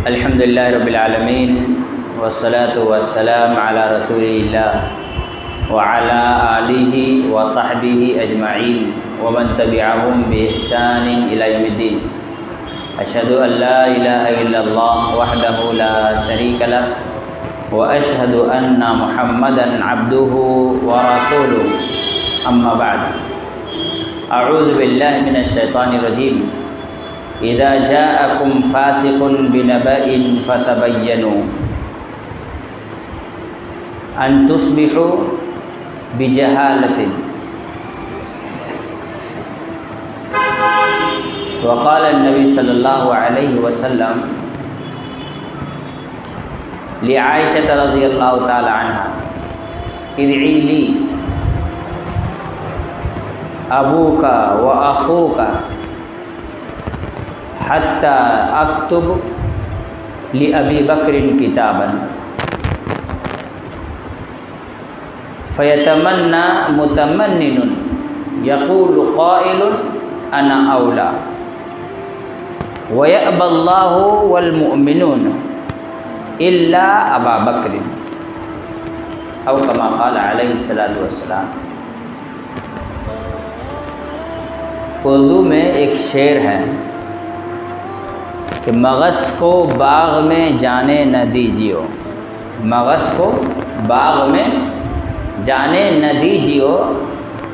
الحمدللہ رب العالمین والصلاة والسلام علی رسول اللہ وعلی آلہ وصحبہ اجمعین ومن تبعہم بإحسان الی یوم الدین۔ اشہد ان لا الہ الا اللہ وحدہ لا شریک لہ واشہد ان محمدا عبدہ ورسولہ، اما بعد۔ اعوذ باللہ من الشیطان الرجیم۔ اذا جاءکم فاسق بنبأ فتبینوا ان تصبحوا بجہالۃ۔ وقال النبی صلی اللہ علیہ وسلم لعائشہ رضی اللہ تعالی عنہا ادعی لی ابوک و اخوک حتی اکتب لأبی بکر کتابا فیتمنى متمنن یقول قائل انا اولا ویأبی اللہ والمؤمنون الا ابا بکر، او کما قال علیہ الصلاۃ والسلام۔ اردو میں ایک شعر ہے کہ مغص کو باغ میں جانے نہ دیجیو، مغص کو باغ میں جانے نہ دیجیو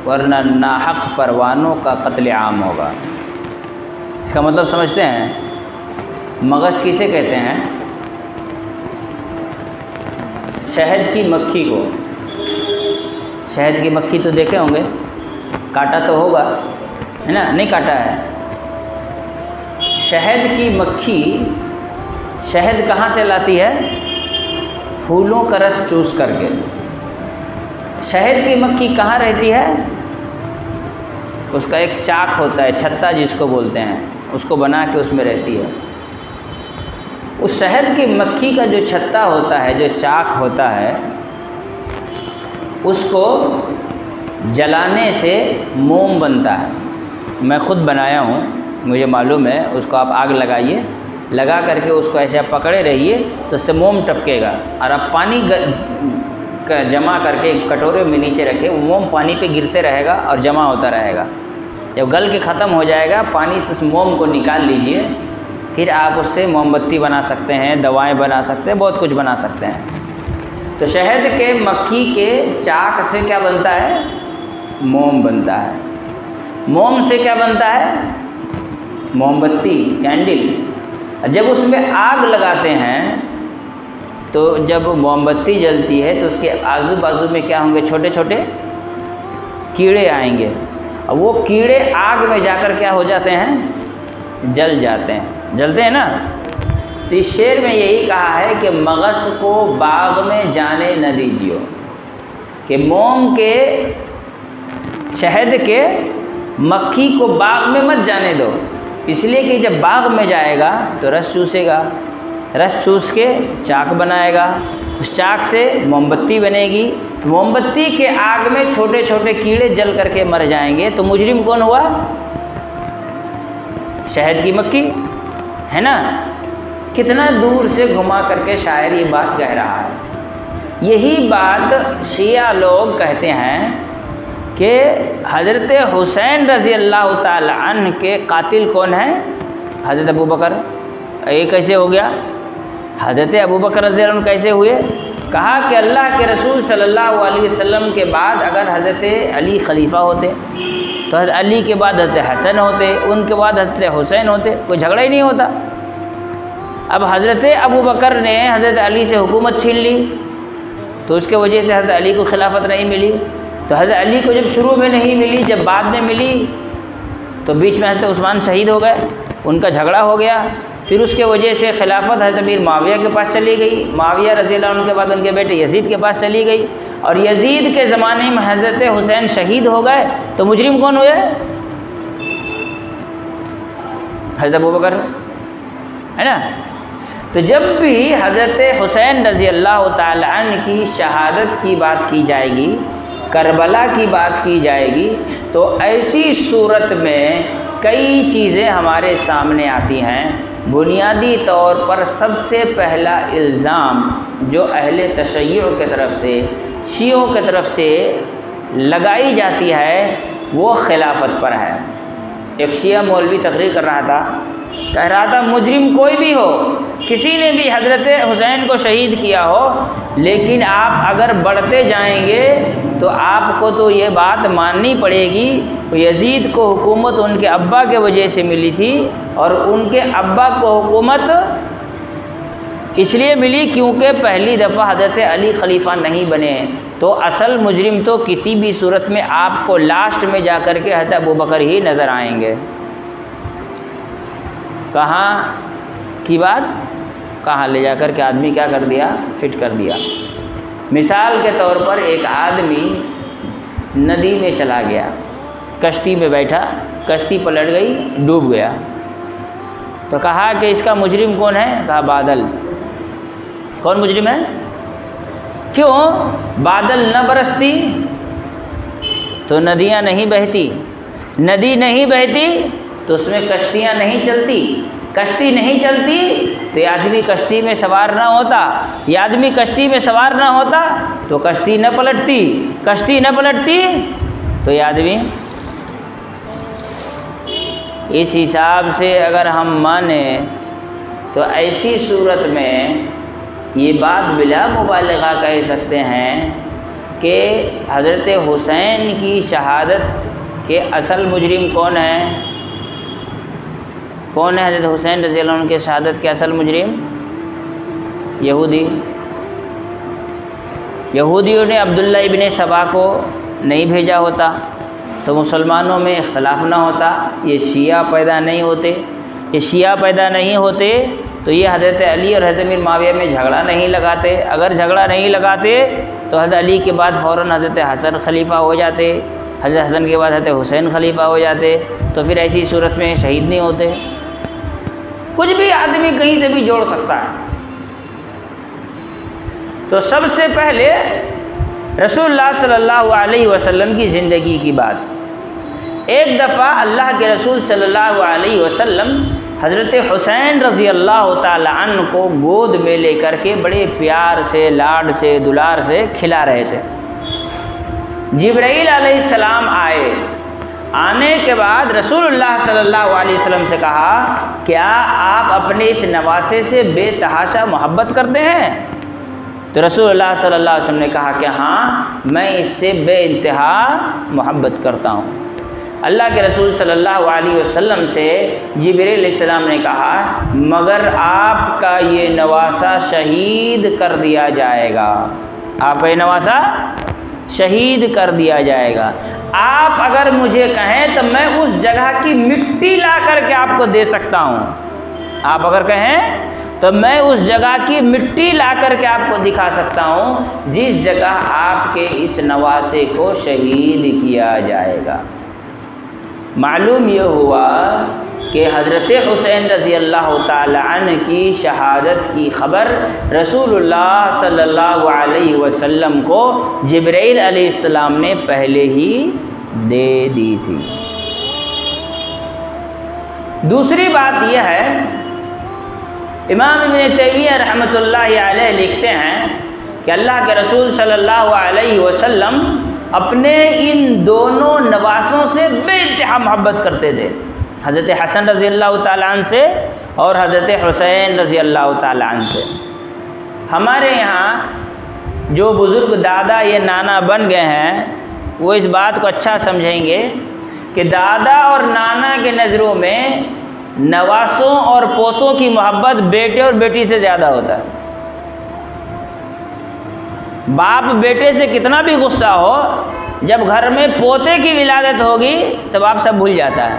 ورنہ ناحق پروانوں کا قتل عام ہوگا۔ اس کا مطلب سمجھتے ہیں؟ مغص کسے کہتے ہیں؟ شہد کی مکھی کو۔ شہد کی مکھی تو دیکھے ہوں گے، کاٹا تو ہوگا، ہے نا؟ نہیں کاٹا ہے۔ شہد کی مکھی شہد کہاں سے لاتی ہے؟ پھولوں کا رس چوس کر کے۔ شہد کی مکھی کہاں رہتی ہے؟ اس کا ایک چاک ہوتا ہے، چھتا جس کو بولتے ہیں، اس کو بنا کے اس میں رہتی ہے۔ اس شہد کی مکھی کا جو چھتا ہوتا ہے، جو چاک ہوتا ہے، اس کو جلانے سے موم بنتا ہے۔ میں خود بنایا ہوں، مجھے معلوم ہے۔ اس کو آپ آگ لگائیے، لگا کر کے اس کو ایسے آپ پکڑے رہیے تو اس سے موم ٹپکے گا، اور آپ پانی جمع کر کے کٹورے میں نیچے رکھے، وہ موم پانی پہ گرتے رہے گا اور جمع ہوتا رہے گا۔ جب گل کے ختم ہو جائے گا، پانی سے اس موم کو نکال لیجئے، پھر آپ اس سے موم بتی بنا سکتے ہیں، دوائیں بنا سکتے ہیں، بہت کچھ بنا سکتے ہیں۔ تو شہد کے مکھی کے چاک سے کیا بنتا ہے؟ موم بنتا ہے۔ موم سے کیا بنتا ہے؟ موم بتی، کینڈل۔ جب اس میں آگ لگاتے ہیں تو جب موم بتی جلتی ہے تو اس کے آزو بازو میں کیا ہوں گے؟ چھوٹے چھوٹے کیڑے آئیں گے، اور وہ کیڑے آگ میں جا کر کیا ہو جاتے ہیں؟ جل جاتے ہیں، جلتے ہیں نا۔ تو اس شعر میں یہی کہا ہے کہ مغص کو باغ میں جانے نہ دیجیو، کہ موم کے شہد کے مکھی کو باغ میں مت جانے دو، اس لیے کہ جب باغ میں جائے گا تو رس چوسے گا، رس چوس کے چاک بنائے گا، اس چاک سے موم بتی بنے گی، موم بتی کے آگ میں چھوٹے چھوٹے کیڑے جل کر کے مر جائیں گے، تو مجرم کون ہوا؟ شہد کی مکھی، ہے نا؟ کتنا دور سے گھما کر کے شاعر یہ بات کہہ رہا ہے۔ یہی بات شیعہ لوگ کہتے ہیں کہ حضرت حسین رضی اللہ تعالی عنہ کے قاتل کون ہیں؟ حضرت ابو بکر۔ یہ کیسے ہو گیا؟ حضرت ابو بکر رضی اللہ عنہ کیسے ہوئے؟ کہا کہ اللہ کے رسول صلی اللہ علیہ وسلم کے بعد اگر حضرت علی خلیفہ ہوتے تو حضرت علی کے بعد حضرت حسن ہوتے، ان کے بعد حضرت حسین ہوتے، کوئی جھگڑا ہی نہیں ہوتا۔ اب حضرت ابو بکر نے حضرت علی سے حکومت چھین لی تو اس کے وجہ سے حضرت علی کو خلافت نہیں ملی، تو حضرت علی کو جب شروع میں نہیں ملی، جب بعد میں ملی تو بیچ میں حضرت عثمان شہید ہو گئے، ان کا جھگڑا ہو گیا، پھر اس کے وجہ سے خلافت حضرت امیر معاویہ کے پاس چلی گئی، معاویہ رضی اللہ عنہ کے بعد ان کے بیٹے یزید کے پاس چلی گئی، اور یزید کے زمانے میں حضرت حسین شہید ہو گئے، تو مجرم کون ہوئے؟ حضرت ابو بکر، ہے نا؟ تو جب بھی حضرت حسین رضی اللہ تعالی عنہ کی شہادت کی بات کی جائے گی، کربلا کی بات کی جائے گی، تو ایسی صورت میں کئی چیزیں ہمارے سامنے آتی ہیں بنیادی طور پر سب سے پہلا الزام جو اہل تشیع کی طرف سے، شیعوں کی طرف سے لگائی جاتی ہے وہ خلافت پر ہے۔ ایک شیعہ مولوی تقریر کر رہا تھا، کہہ رہا تھا مجرم کوئی بھی ہو، کسی نے بھی حضرت حسین کو شہید کیا ہو، لیکن آپ اگر بڑھتے جائیں گے تو آپ کو تو یہ بات ماننی پڑے گی یزید کو حکومت ان کے ابا کے وجہ سے ملی تھی، اور ان کے ابا کو حکومت اس لیے ملی کیونکہ پہلی دفعہ حضرت علی خلیفہ نہیں بنے، تو اصل مجرم تو کسی بھی صورت میں آپ کو لاسٹ میں جا کر کے حضرت ابوبکر ہی نظر آئیں گے۔ کہاں کی بات کہاں لے جا کر کے آدمی کیا کر دیا، فٹ کر دیا۔ مثال کے طور پر ایک آدمی ندی میں چلا گیا، کشتی میں بیٹھا، کشتی پلٹ گئی، ڈوب گیا، تو کہا کہ اس کا مجرم کون ہے؟ کہا بادل۔ کون مجرم ہے؟ کیوں؟ بادل نہ برستی تو ندیاں نہیں بہتی، ندی نہیں بہتی تو اس میں کشتیاں نہیں چلتی، کشتی نہیں چلتی تو یہ آدمی کشتی میں سوار نہ ہوتا، یہ آدمی کشتی میں سوار نہ ہوتا تو کشتی نہ پلٹتی، کشتی نہ پلٹتی تو یہ آدمی۔ اس حساب سے اگر ہم مانیں تو ایسی صورت میں یہ بات بلا مبالغہ کہہ سکتے ہیں کہ حضرت حسین کی شہادت کے اصل مجرم کون ہے؟ کون ہے حضرت حسین رضی اللہ عنہ کے شہادت کے اصل مجرم؟ یہودی۔ یہودیوں نے عبداللہ ابن سبا کو نہیں بھیجا ہوتا تو مسلمانوں میں اختلاف نہ ہوتا، یہ شیعہ پیدا نہیں ہوتے، یہ شیعہ پیدا نہیں ہوتے تو یہ حضرت علی اور حضرت امیر معاویہ میں جھگڑا نہیں لگاتے، اگر جھگڑا نہیں لگاتے تو حضرت علی کے بعد فوراً حضرت حسن خلیفہ ہو جاتے، حضرت حسن کے بعد حضرت حسین خلیفہ ہو جاتے، تو پھر ایسی صورت میں شہید نہیں ہوتے۔ کچھ بھی آدمی کہیں سے بھی جوڑ سکتا ہے۔ تو سب سے پہلے رسول اللہ صلی اللہ علیہ وسلم کی زندگی کی بات۔ ایک دفعہ اللہ کے رسول صلی اللہ علیہ وسلم حضرت حسین رضی اللہ تعالی عنہ کو گود میں لے کر کے بڑے پیار سے، لاڈ سے، دلار سے کھلا رہے تھے۔ جبرائیل علیہ السلام آئے، آنے کے بعد رسول اللہ صلی اللہ علیہ وسلم سے کہا کیا آپ اپنے اس نواسے سے بے تحاشا محبت کرتے ہیں؟ تو رسول اللہ صلی اللہ علیہ وسلم نے کہا کہ ہاں میں اس سے بے انتہا محبت کرتا ہوں۔ اللہ کے رسول صلی اللہ علیہ وسلم سے جبرائیل علیہ السلام نے کہا مگر آپ کا یہ نواسہ شہید کر دیا جائے گا، آپ کا یہ نواسہ شہید کر دیا جائے گا، آپ اگر مجھے کہیں تو میں اس جگہ کی مٹی لا کر کے آپ کو دے سکتا ہوں، آپ اگر کہیں تو میں اس جگہ کی مٹی لا کر کے آپ کو دکھا سکتا ہوں جس جگہ آپ کے اس نواسے کو شہید کیا جائے گا۔ معلوم یہ ہوا کہ حضرت حسین رضی اللہ تعالی عنہ کی شہادت کی خبر رسول اللہ صلی اللہ علیہ وسلم کو جبرائیل علیہ السلام نے پہلے ہی دے دی تھی۔ دوسری بات یہ ہے، امام ابن تیمیہ رحمۃ اللہ علیہ لکھتے ہیں کہ اللہ کے رسول صلی اللہ علیہ وسلم اپنے ان دونوں نواسوں سے بے انتہا محبت کرتے تھے، حضرت حسن رضی اللہ تعالیٰ عنہ سے اور حضرت حسین رضی اللہ تعالیٰ عنہ سے۔ ہمارے یہاں جو بزرگ دادا یا نانا بن گئے ہیں وہ اس بات کو اچھا سمجھیں گے کہ دادا اور نانا کے نظروں میں نواسوں اور پوتوں کی محبت بیٹے اور بیٹی سے زیادہ ہوتا ہے۔ باپ بیٹے سے کتنا بھی غصہ ہو، جب گھر میں پوتے کی ولادت ہوگی تو باپ سب بھول جاتا ہے۔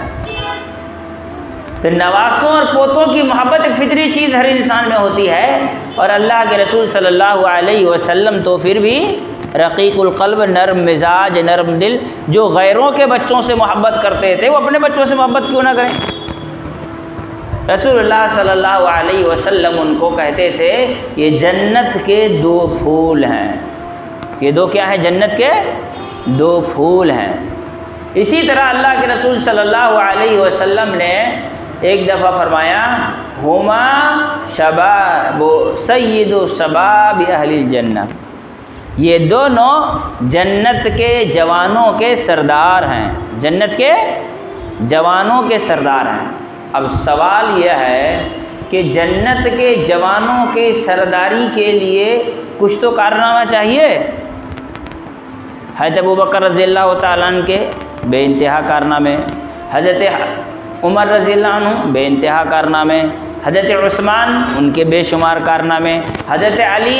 تو نواسوں اور پوتوں کی محبت ایک فطری چیز ہر انسان میں ہوتی ہے، اور اللہ کے رسول صلی اللہ علیہ وسلم تو پھر بھی رقیق القلب، نرم مزاج، نرم دل، جو غیروں کے بچوں سے محبت کرتے تھے وہ اپنے بچوں سے محبت کیوں نہ کریں؟ رسول اللہ صلی اللہ علیہ وسلم ان کو کہتے تھے یہ جنت کے دو پھول ہیں، یہ دو کیا ہیں؟ جنت کے دو پھول ہیں۔ اسی طرح اللہ کے رسول صلی اللہ علیہ وسلم نے ایک دفعہ فرمایا ہما شباب سید شباب اہل الجنہ، یہ دونوں جنت کے جوانوں کے سردار ہیں، جنت کے جوانوں کے سردار ہیں۔ اب سوال یہ ہے کہ جنت کے جوانوں کے سرداری کے لیے کچھ تو کارنامہ چاہیے۔ حضرت ابوبکر رضی اللہ تعالیٰ عنہ کے بے انتہا کارنامے، حضرت عمر رضی اللہ عنہ بے انتہا کارنامے، حضرت عثمان ان کے بے شمار کارنامے، حضرت علی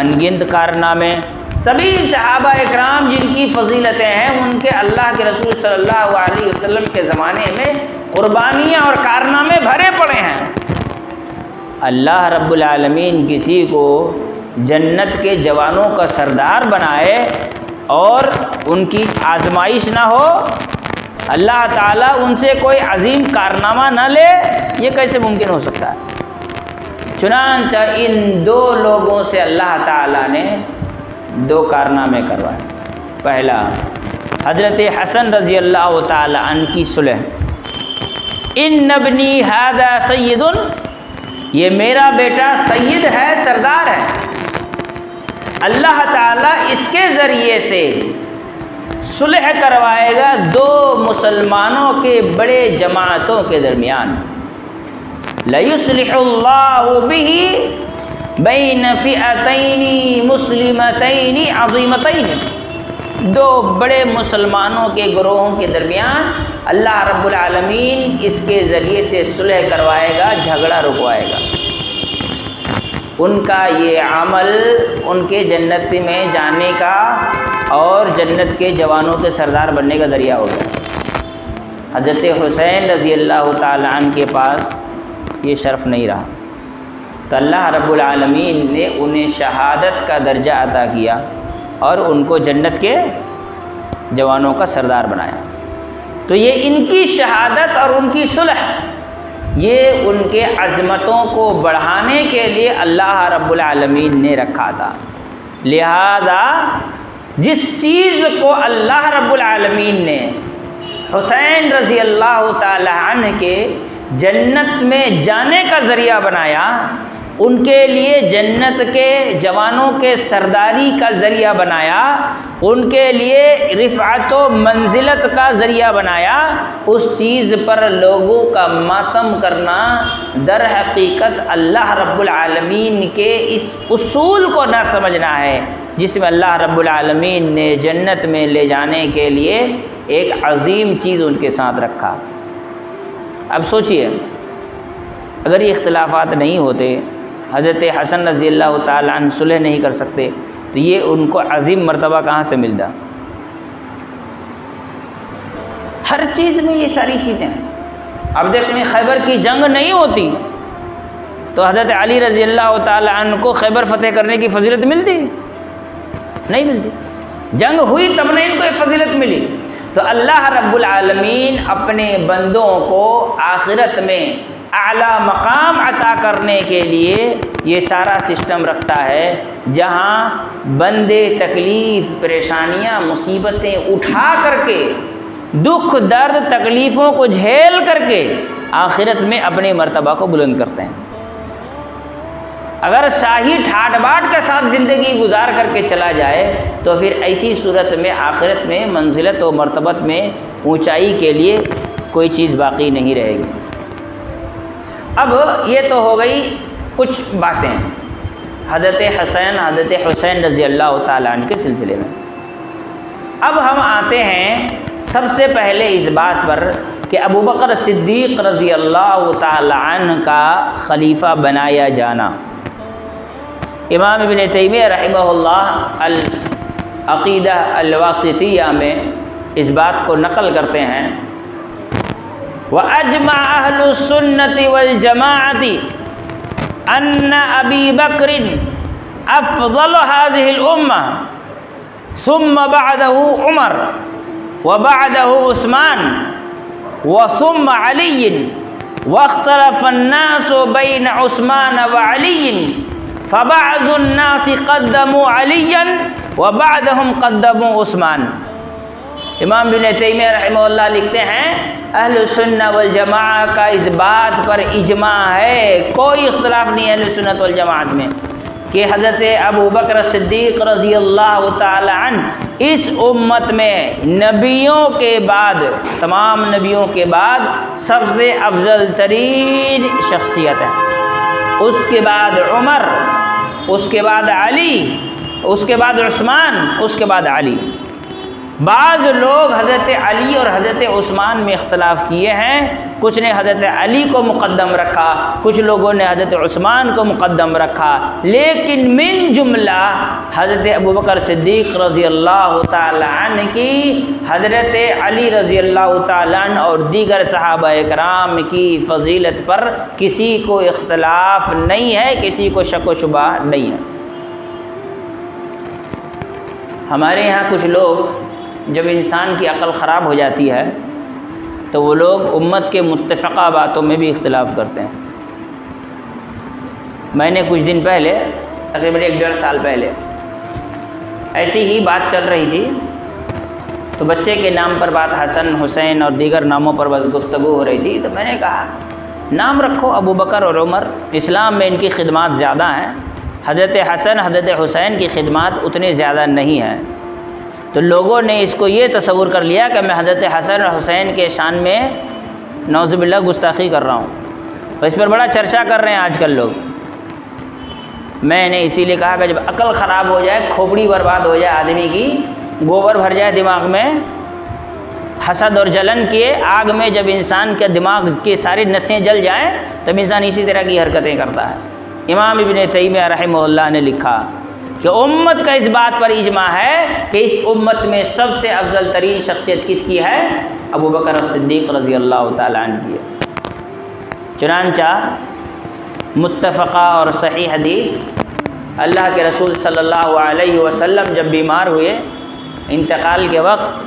انگنت کارنامے، سبھی صحابہ اکرام جن کی فضیلتیں ہیں ان کے اللہ کے رسول صلی اللہ علیہ وسلم کے زمانے میں قربانیاں اور کارنامے بھرے پڑے ہیں۔ اللہ رب العالمین کسی کو جنت کے جوانوں کا سردار بنائے اور ان کی آزمائش نہ ہو، اللہ تعالیٰ ان سے کوئی عظیم کارنامہ نہ لے، یہ کیسے ممکن ہو سکتا ہے؟ چنانچہ ان دو لوگوں سے اللہ تعالیٰ نے دو کارنامے کروائے۔ پہلا، حضرت حسن رضی اللہ تعالیٰ عنہ کی صلح، ان ابنی ھذا سید، یہ میرا بیٹا سید ہے، سردار ہے، اللہ تعالیٰ اس کے ذریعے سے صلح کروائے گا دو مسلمانوں کے بڑے جماعتوں کے درمیان۔ لَيُصْلِحُ اللَّهُ بِهِ بَيْنَ فِئَتَيْنِ مُسْلِمَتَيْنِ عَظِیمَتَيْنِ، دو بڑے مسلمانوں کے گروہوں کے درمیان اللہ رب العالمین اس کے ذریعے سے صلح کروائے گا، جھگڑا رکوائے گا۔ ان کا یہ عمل ان کے جنت میں جانے کا اور جنت کے جوانوں کے سردار بننے کا ذریعہ ہو گیا۔ حضرت حسین رضی اللہ تعالیٰ عنہ کے پاس یہ شرف نہیں رہا، تو اللہ رب العالمین نے انہیں شہادت کا درجہ عطا کیا اور ان کو جنت کے جوانوں کا سردار بنایا۔ تو یہ ان کی شہادت اور ان کی صلح، یہ ان کے عظمتوں کو بڑھانے کے لیے اللہ رب العالمین نے رکھا تھا۔ لہذا جس چیز کو اللہ رب العالمین نے حسین رضی اللہ تعالی عنہ کے جنت میں جانے کا ذریعہ بنایا، ان کے لیے جنت کے جوانوں کے سرداری کا ذریعہ بنایا، ان کے لیے رفعت و منزلت کا ذریعہ بنایا، اس چیز پر لوگوں کا ماتم کرنا در حقیقت اللہ رب العالمین کے اس اصول کو نہ سمجھنا ہے، جس میں اللہ رب العالمین نے جنت میں لے جانے کے لیے ایک عظیم چیز ان کے ساتھ رکھا۔ اب سوچئے، اگر یہ اختلافات نہیں ہوتے، حضرت حسن رضی اللہ تعالیٰ عنہ صلح نہیں کر سکتے، تو یہ ان کو عظیم مرتبہ کہاں سے ملتا؟ ہر چیز میں یہ ساری چیزیں ہیں۔ اب دیکھیں، خیبر کی جنگ نہیں ہوتی تو حضرت علی رضی اللہ تعالیٰ عنہ کو خیبر فتح کرنے کی فضیلت ملتی؟ نہیں ملتی۔ جنگ ہوئی تب نے ان کو یہ فضیلت ملی۔ تو اللہ رب العالمین اپنے بندوں کو آخرت میں اعلیٰ مقام عطا کرنے کے لیے یہ سارا سسٹم رکھتا ہے، جہاں بندے تکلیف، پریشانیاں، مصیبتیں اٹھا کر کے، دکھ درد تکلیفوں کو جھیل کر کے آخرت میں اپنے مرتبہ کو بلند کرتے ہیں۔ اگر شاہی ٹھاٹ باٹ کے ساتھ زندگی گزار کر کے چلا جائے تو پھر ایسی صورت میں آخرت میں منزلت و مرتبت میں اونچائی کے لیے کوئی چیز باقی نہیں رہے گی۔ اب یہ تو ہو گئی کچھ باتیں حضرت حسین رضی اللہ تعالیٰ عنہ کے سلسلے میں۔ اب ہم آتے ہیں سب سے پہلے اس بات پر کہ ابوبکر صدیق رضی اللہ تعالیٰ عنہ کا خلیفہ بنایا جانا۔ امام ابن تیمیہ رحمہ اللہ العقیدہ الواسطیہ میں اس بات کو نقل کرتے ہیں، وَأَجْمَعَ أَهْلُ السُّنَّةِ وَالْجَمَاعَةِ أَنَّ أَبِي بَكْرٍ أَفْضَلُ هَذِهِ الْأُمَّةِ ثُمَّ بَعْدَهُ عُمَرُ وَبَعْدَهُ عُثْمَانُ وَثُمَّ عَلِيٌّ وَاخْتَلَفَ النَّاسُ بَيْنَ عُثْمَانَ وَعَلِيٍّ فَبَعْضُ النَّاسِ قَدَّمُوا عَلِيًّا وَبَعْضُهُمْ قَدَّمُوا عُثْمَانَ۔ امام ابن تیمیہ رحمہ اللہ لکھتے ہیں اہل سنت والجماعہ کا اس بات پر اجماع ہے، کوئی اختلاف نہیں ہے اہل سنت والجماعت میں، کہ حضرت ابو بکر صدیق رضی اللہ تعالی عنہ اس امت میں نبیوں کے بعد، تمام نبیوں کے بعد سب سے افضل ترین شخصیت ہے۔ اس کے بعد عمر، اس کے بعد علی، اس کے بعد عثمان، اس کے بعد علی۔ بعض لوگ حضرت علی اور حضرت عثمان میں اختلاف کیے ہیں، کچھ نے حضرت علی کو مقدم رکھا، کچھ لوگوں نے حضرت عثمان کو مقدم رکھا، لیکن من جملہ حضرت ابوبکر صدیق رضی اللہ تعالی عنہ کی، حضرت علی رضی اللہ تعالی عنہ اور دیگر صحابہ کرام کی فضیلت پر کسی کو اختلاف نہیں ہے، کسی کو شک و شبہ نہیں ہے۔ ہمارے یہاں کچھ لوگ جب انسان کی عقل خراب ہو جاتی ہے تو وہ لوگ امت کے متفقہ باتوں میں بھی اختلاف کرتے ہیں۔ میں نے کچھ دن پہلے، تقریباً 1-1.5 سال پہلے، ایسی ہی بات چل رہی تھی تو بچے کے نام پر بات، حسن، حسین اور دیگر ناموں پر بس گفتگو ہو رہی تھی، تو میں نے کہا نام رکھو ابو بکر اور عمر، اسلام میں ان کی خدمات زیادہ ہیں، حضرت حسن، حضرت حسین کی خدمات اتنی زیادہ نہیں ہیں۔ تو لوگوں نے اس کو یہ تصور کر لیا کہ میں حضرت حسن اور حسین کے شان میں نعوذ باللہ گستاخی کر رہا ہوں، تو اس پر بڑا چرچا کر رہے ہیں آج کل لوگ۔ میں نے اسی لیے کہا کہ جب عقل خراب ہو جائے، کھوپڑی برباد ہو جائے آدمی کی، گوبر بھر جائے دماغ میں، حسد اور جلن کی آگ میں جب انسان کے دماغ کی ساری نسیں جل جائیں تب انسان اسی طرح کی حرکتیں کرتا ہے۔ امام ابن تیمیہ رحمہ اللہ نے لکھا کہ امت کا اس بات پر اجماع ہے کہ اس امت میں سب سے افضل ترین شخصیت کس کی ہے؟ ابو بکر صدیق رضی اللہ تعالیٰ عنہ کی ہے۔ چنانچہ متفقہ اور صحیح حدیث، اللہ کے رسول صلی اللہ علیہ وسلم جب بیمار ہوئے انتقال کے وقت،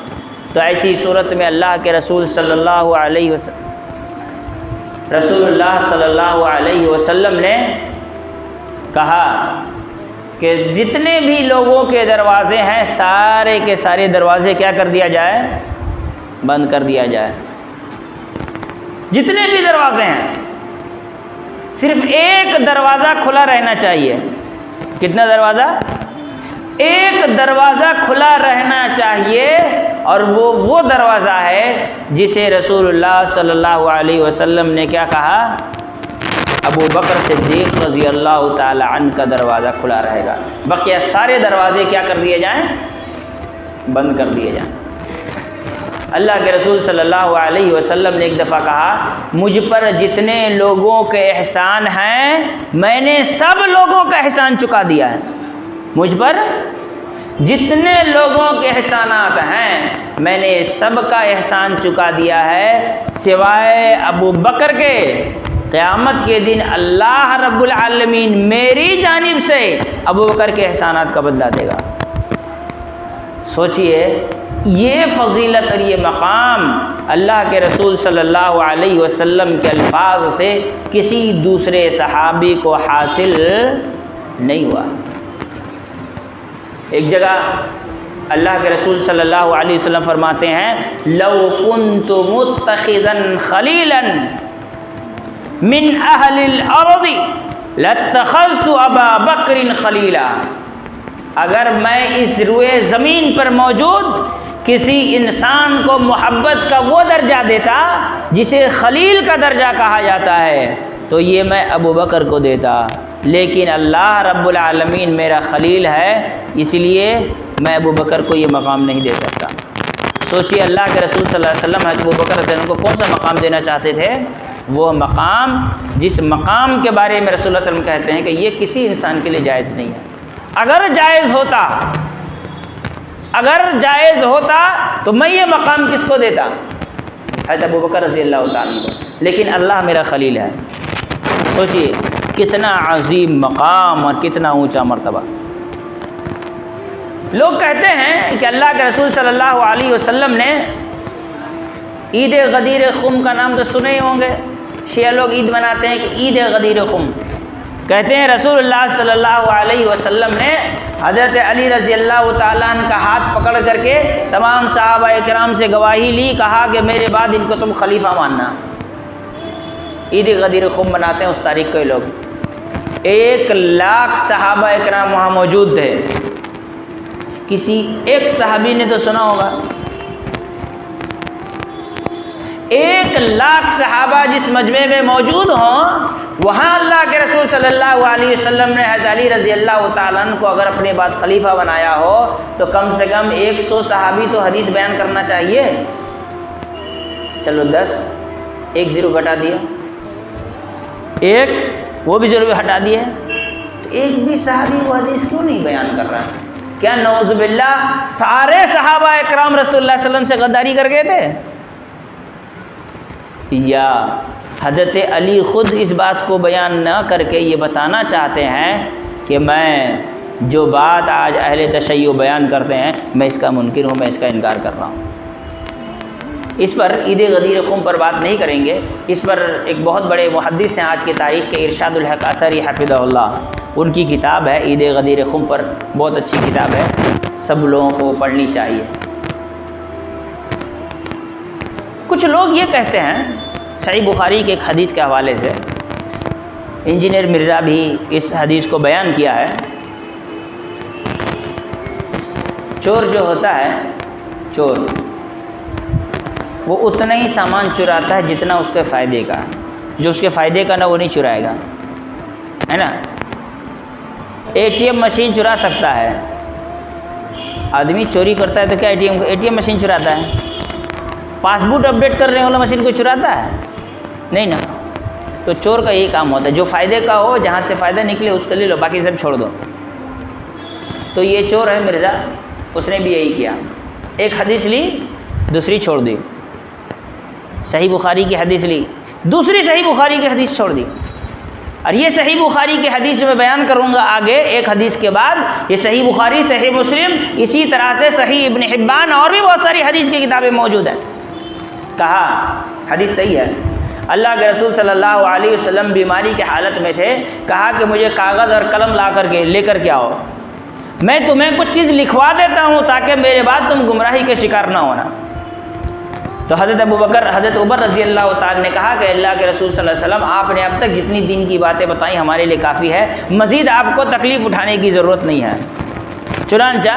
تو ایسی صورت میں اللہ کے رسول صلی اللہ علیہ وسلم، رسول اللہ صلی اللہ علیہ وسلم نے کہا کہ جتنے بھی لوگوں کے دروازے ہیں سارے کے سارے دروازے کیا کر دیا جائے؟ بند کر دیا جائے۔ جتنے بھی دروازے ہیں صرف ایک دروازہ کھلا رہنا چاہیے۔ کتنا دروازہ؟ ایک دروازہ کھلا رہنا چاہیے، اور وہ دروازہ ہے جسے رسول اللہ صلی اللہ علیہ وسلم نے کیا کہا؟ ابو بکر صدیق رضی اللہ تعالی عنہ کا دروازہ کھلا رہے گا، بقیہ سارے دروازے کیا کر دیے جائیں؟ بند کر دیے جائیں۔ اللہ کے رسول صلی اللہ علیہ وسلم نے ایک دفعہ کہا، مجھ پر جتنے لوگوں کے احسان ہیں میں نے سب لوگوں کا احسان چکا دیا ہے۔ مجھ پر جتنے لوگوں کے احسانات ہیں میں نے سب کا احسان چکا دیا ہے، سوائے ابو بکر کے۔ قیامت کے دن اللہ رب العالمین میری جانب سے ابو بکر کے احسانات کا بدلہ دے گا۔ سوچئے یہ فضیلت اور یہ مقام اللہ کے رسول صلی اللہ علیہ وسلم کے الفاظ سے کسی دوسرے صحابی کو حاصل نہیں ہوا۔ ایک جگہ اللہ کے رسول صلی اللہ علیہ وسلم فرماتے ہیں، لو کنت متخذا خلیلا من اہل الارض لاتخذت ابا بکر خلیلا۔ اگر میں اس روئے زمین پر موجود کسی انسان کو محبت کا وہ درجہ دیتا جسے خلیل کا درجہ کہا جاتا ہے تو یہ میں ابو بکر کو دیتا، لیکن اللہ رب العالمین میرا خلیل ہے، اس لیے میں ابو بکر کو یہ مقام نہیں دے سکتا۔ سوچئے اللہ کے رسول صلی اللہ علیہ وسلم ابو بکر رضی اللہ عنہ کو کون سا مقام دینا چاہتے تھے؟ وہ مقام جس مقام کے بارے میں رسول اللہ صلی اللہ علیہ وسلم کہتے ہیں کہ یہ کسی انسان کے لیے جائز نہیں ہے۔ اگر جائز ہوتا تو میں یہ مقام کس کو دیتا؟ حضرت ابو بکر رضی اللہ تعالیٰ عنہ کو، لیکن اللہ میرا خلیل ہے۔ سوچئے کتنا عظیم مقام اور کتنا اونچا مرتبہ۔ لوگ کہتے ہیں کہ اللہ کے رسول صلی اللہ علیہ وسلم نے عید غدیر خم کا نام تو سنے ہی ہوں گے، شیعہ لوگ عید مناتے ہیں کہ عید غدیر خم، کہتے ہیں رسول اللہ صلی اللہ علیہ وسلم نے حضرت علی رضی اللہ تعالیٰ عنہ کا ہاتھ پکڑ کر کے تمام صحابہ کرام سے گواہی لی، کہا کہ میرے بعد ان کو تم خلیفہ ماننا۔ عید غدیر خم مناتے ہیں اس تاریخ کو یہ لوگ۔ 1,00,000 صحابہ کرام وہاں موجود تھے۔ کسی ایک صحابی نے تو سنا ہوگا، 1,00,000 صحابہ جس مجمع میں موجود ہوں، وہاں اللہ کے رسول صلی اللہ علیہ وسلم نے حضرت علی رضی اللہ تعالیٰ عنہ کو اگر اپنے بعد خلیفہ بنایا ہو تو کم سے کم 100 صحابی تو حدیث بیان کرنا چاہیے۔ چلو 10، 1 0 گھٹا دیا، 1 وہ بھی 0 ہٹا دیے، تو ایک بھی صحابی وہ حدیث کیوں نہیں بیان کر رہا؟ کیا نعوذ باللہ سارے صحابہ اکرام رسول اللہ صلی اللہ علیہ وسلم سے غداری کر گئے تھے؟ یا حضرت علی خود اس بات کو بیان نہ کر کے یہ بتانا چاہتے ہیں کہ میں جو بات آج اہل تشیع بیان کرتے ہیں میں اس کا منکر ہوں، میں اس کا انکار کر رہا ہوں۔ اس پر عید غدیر خم پر بات نہیں کریں گے، اس پر ایک بہت بڑے محدث ہیں آج کی تاریخ کے، ارشاد الحق اثری حفظہ اللہ، ان کی کتاب ہے عید غدیر خم پر، بہت اچھی کتاب ہے، سب لوگوں کو پڑھنی چاہیے۔ کچھ لوگ یہ کہتے ہیں، صحیح بخاری کے ایک حدیث کے حوالے سے انجینئر مرزا بھی اس حدیث کو بیان کیا ہے، چور جو ہوتا ہے، چور وہ اتنا ہی سامان چراتا ہے جتنا اس کے فائدے کا، جو اس کے فائدے کا نہ وہ نہیں چرائے گا، ہے نا۔ ATM مشین چرا سکتا ہے، آدمی چوری کرتا ہے تو کیا ATM مشین چراتا ہے؟ پاس بک اپڈیٹ کرنے والا مشین کو چراتا ہے؟ نہیں نا۔ تو چور کا یہی کام ہوتا ہے، جو فائدے کا ہو، جہاں سے فائدہ نکلے اس کو لے لو، باقی سب چھوڑ دو۔ تو یہ چور ہے مرزا، اس نے بھی یہی کیا، ایک حدیث لی دوسری چھوڑ دی، صحیح بخاری کی حدیث لی دوسری صحیح بخاری کی حدیث چھوڑ دی۔ اور یہ صحیح بخاری کی حدیث جو میں بیان کروں گا آگے ایک حدیث کے بعد، یہ صحیح بخاری، صحیح مسلم، اسی طرح سے صحیح ابن حبان اور بھی بہت ساری حدیث کی کتابیں موجود ہیں۔ کہا حدیث صحیح ہے، اللہ کے رسول صلی اللہ علیہ وسلم بیماری کے حالت میں تھے، کہا کہ مجھے کاغذ اور قلم لے کر کے آؤ، میں تمہیں کچھ چیز لکھوا دیتا ہوں تاکہ میرے بعد تم گمراہی کے شکار نہ ہونا۔ تو حضرت عمر رضی اللہ تعالیٰ نے کہا کہ اللہ کے رسول صلی اللہ علیہ وسلم آپ نے اب تک جتنی دین کی باتیں بتائیں ہمارے لیے کافی ہے، مزید آپ کو تکلیف اٹھانے کی ضرورت نہیں ہے۔ چنانچہ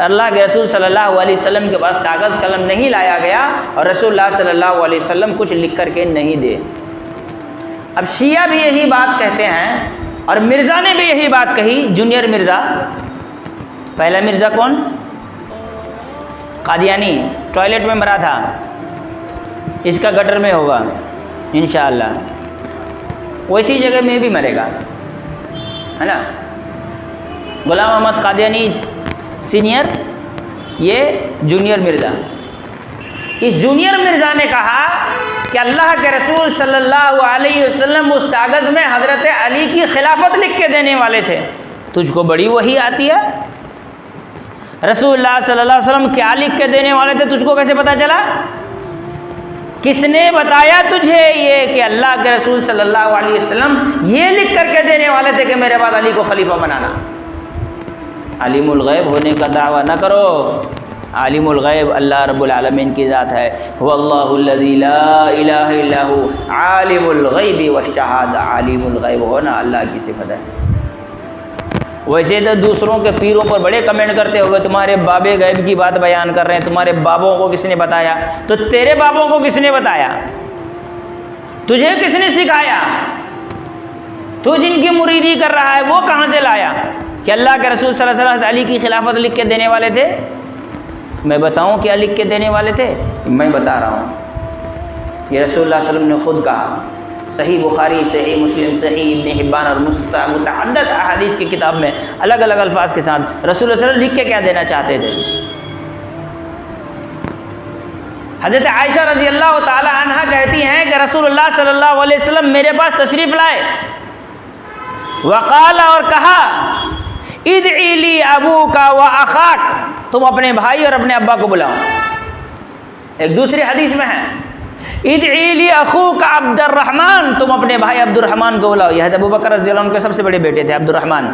اللہ کے رسول صلی اللہ علیہ وسلم کے پاس کاغذ قلم نہیں لایا گیا اور رسول اللہ صلی اللہ علیہ وسلم کچھ لکھ کر کے نہیں دے۔ اب شیعہ بھی یہی بات کہتے ہیں اور مرزا نے بھی یہی بات کہی، جونیئر مرزا۔ پہلا مرزا کون؟ قادیانی، ٹوائلٹ میں مرا تھا، اس کا گٹر میں ہوگا انشاءاللہ، ویسی جگہ میں بھی مرے گا، ہے نا۔ غلام احمد قادیانی سینئر، یہ جونیئر مرزا۔ اس جونیئر مرزا نے کہا کہ اللہ کے رسول صلی اللہ علیہ وسلم اس کاغذ میں حضرت علی کی خلافت لکھ کے دینے والے تھے، تجھ کو بڑی وحی آتی ہے؟ رسول اللہ صلی اللہ علیہ وسلم کیا لکھ کے دینے والے تھے تجھ کو کیسے پتا چلا؟ کس نے بتایا تجھے یہ کہ اللہ کے رسول صلی اللہ علیہ وسلم یہ لکھ کر کے دینے والے تھے کہ میرے بعد علی کو خلیفہ بنانا؟ عالم الغیب ہونے کا دعویٰ نہ کرو، عالم الغیب اللہ رب العالمین کی ذات ہے، هو اللہ الذی لا الہ الا هو عالم الغیب والشہادہ، عالم الغیب ہونا اللہ کی صفت ہے۔ ویسے تو دوسروں کے پیروں پر بڑے کمنٹ کرتے ہوئے تمہارے بابے غیب کی بات بیان کر رہے ہیں، تمہارے بابوں کو کس نے بتایا؟ تو تیرے بابوں کو کس نے بتایا؟ تجھے کس نے سکھایا؟ تو جن کی مریدی کر رہا ہے وہ کہاں سے لایا کہ اللہ کے رسول صلی اللہ علیہ وسلم علی کی خلافت لکھ کے دینے والے تھے؟ میں بتاؤں کیا لکھ کے دینے والے تھے؟ میں بتا رہا ہوں، یہ رسول اللہ صلی اللہ علیہ وسلم نے خود کہا، صحیح بخاری، صحیح مسلم، صحیح ابن حبان اور متعدد احادیث کی کتاب میں الگ الگ الفاظ کے ساتھ رسول اللہ صلی اللہ علیہ وسلم لکھ کے کیا دینا چاہتے تھے۔ حضرت عائشہ رضی اللہ تعالی عنہا کہتی ہیں کہ رسول اللہ صلی اللہ علیہ وسلم میرے پاس تشریف لائے، وقال، اور کہا، ادعی لی ابوک و اخاک، تم اپنے بھائی اور اپنے ابا کو بلاؤ۔ ایک دوسری حدیث میں ہے ادعی لی اخوک عبد الرحمن، تم اپنے بھائی عبد الرحمن کو بلاؤ. یہ حضرت ابوبکر رضی اللہ عنہ کے سب سے بڑے بیٹے تھے عبد الرحمن.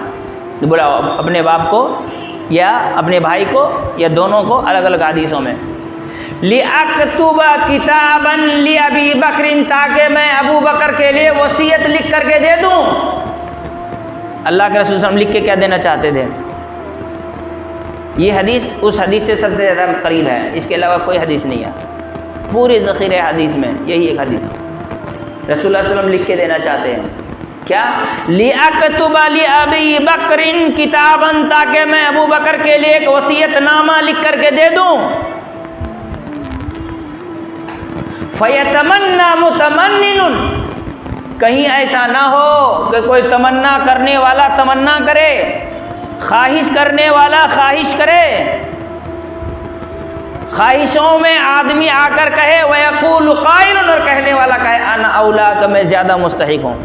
بلاؤ اپنے باپ کو یا اپنے بھائی کو یا دونوں کو، الگ الگ حدیثوں میں. لِأَكْتُبَ كِتَابًا لِأَبِي بَكْرٍ، تاکہ میں ابو بکر کے لیے وصیت لکھ کر کے دے دوں. اللہ کے رسول صلی اللہ علیہ وسلم لکھ کے کیا دینا چاہتے تھے؟ یہ حدیث اس حدیث سے سب سے زیادہ قریب ہے، اس کے علاوہ کوئی حدیث نہیں ہے پورے ذخیرے حدیث میں. یہی ایک حدیث رسول اللہ صلی اللہ علیہ وسلم لکھ کے دینا چاہتے ہیں. کیا؟ لِأَكْتُبَ لِأَبِي بَكْرٍ كِتَابًا، تاکہ میں ابو بکر کے لیے ایک وصیت نامہ لکھ کر کے دے دوں. فَيَتَمَنَّى مُتَمَنِّنٌ، کہیں ایسا نہ ہو کہ کوئی تمنا کرنے والا تمنا کرے، خواہش کرنے والا خواہش کرے. خواہشوں میں آدمی آ کر کہے وَيَقُولُ قَائِلٌ، اور کہنے والا کہے انا اولا، کہ میں زیادہ مستحق ہوں.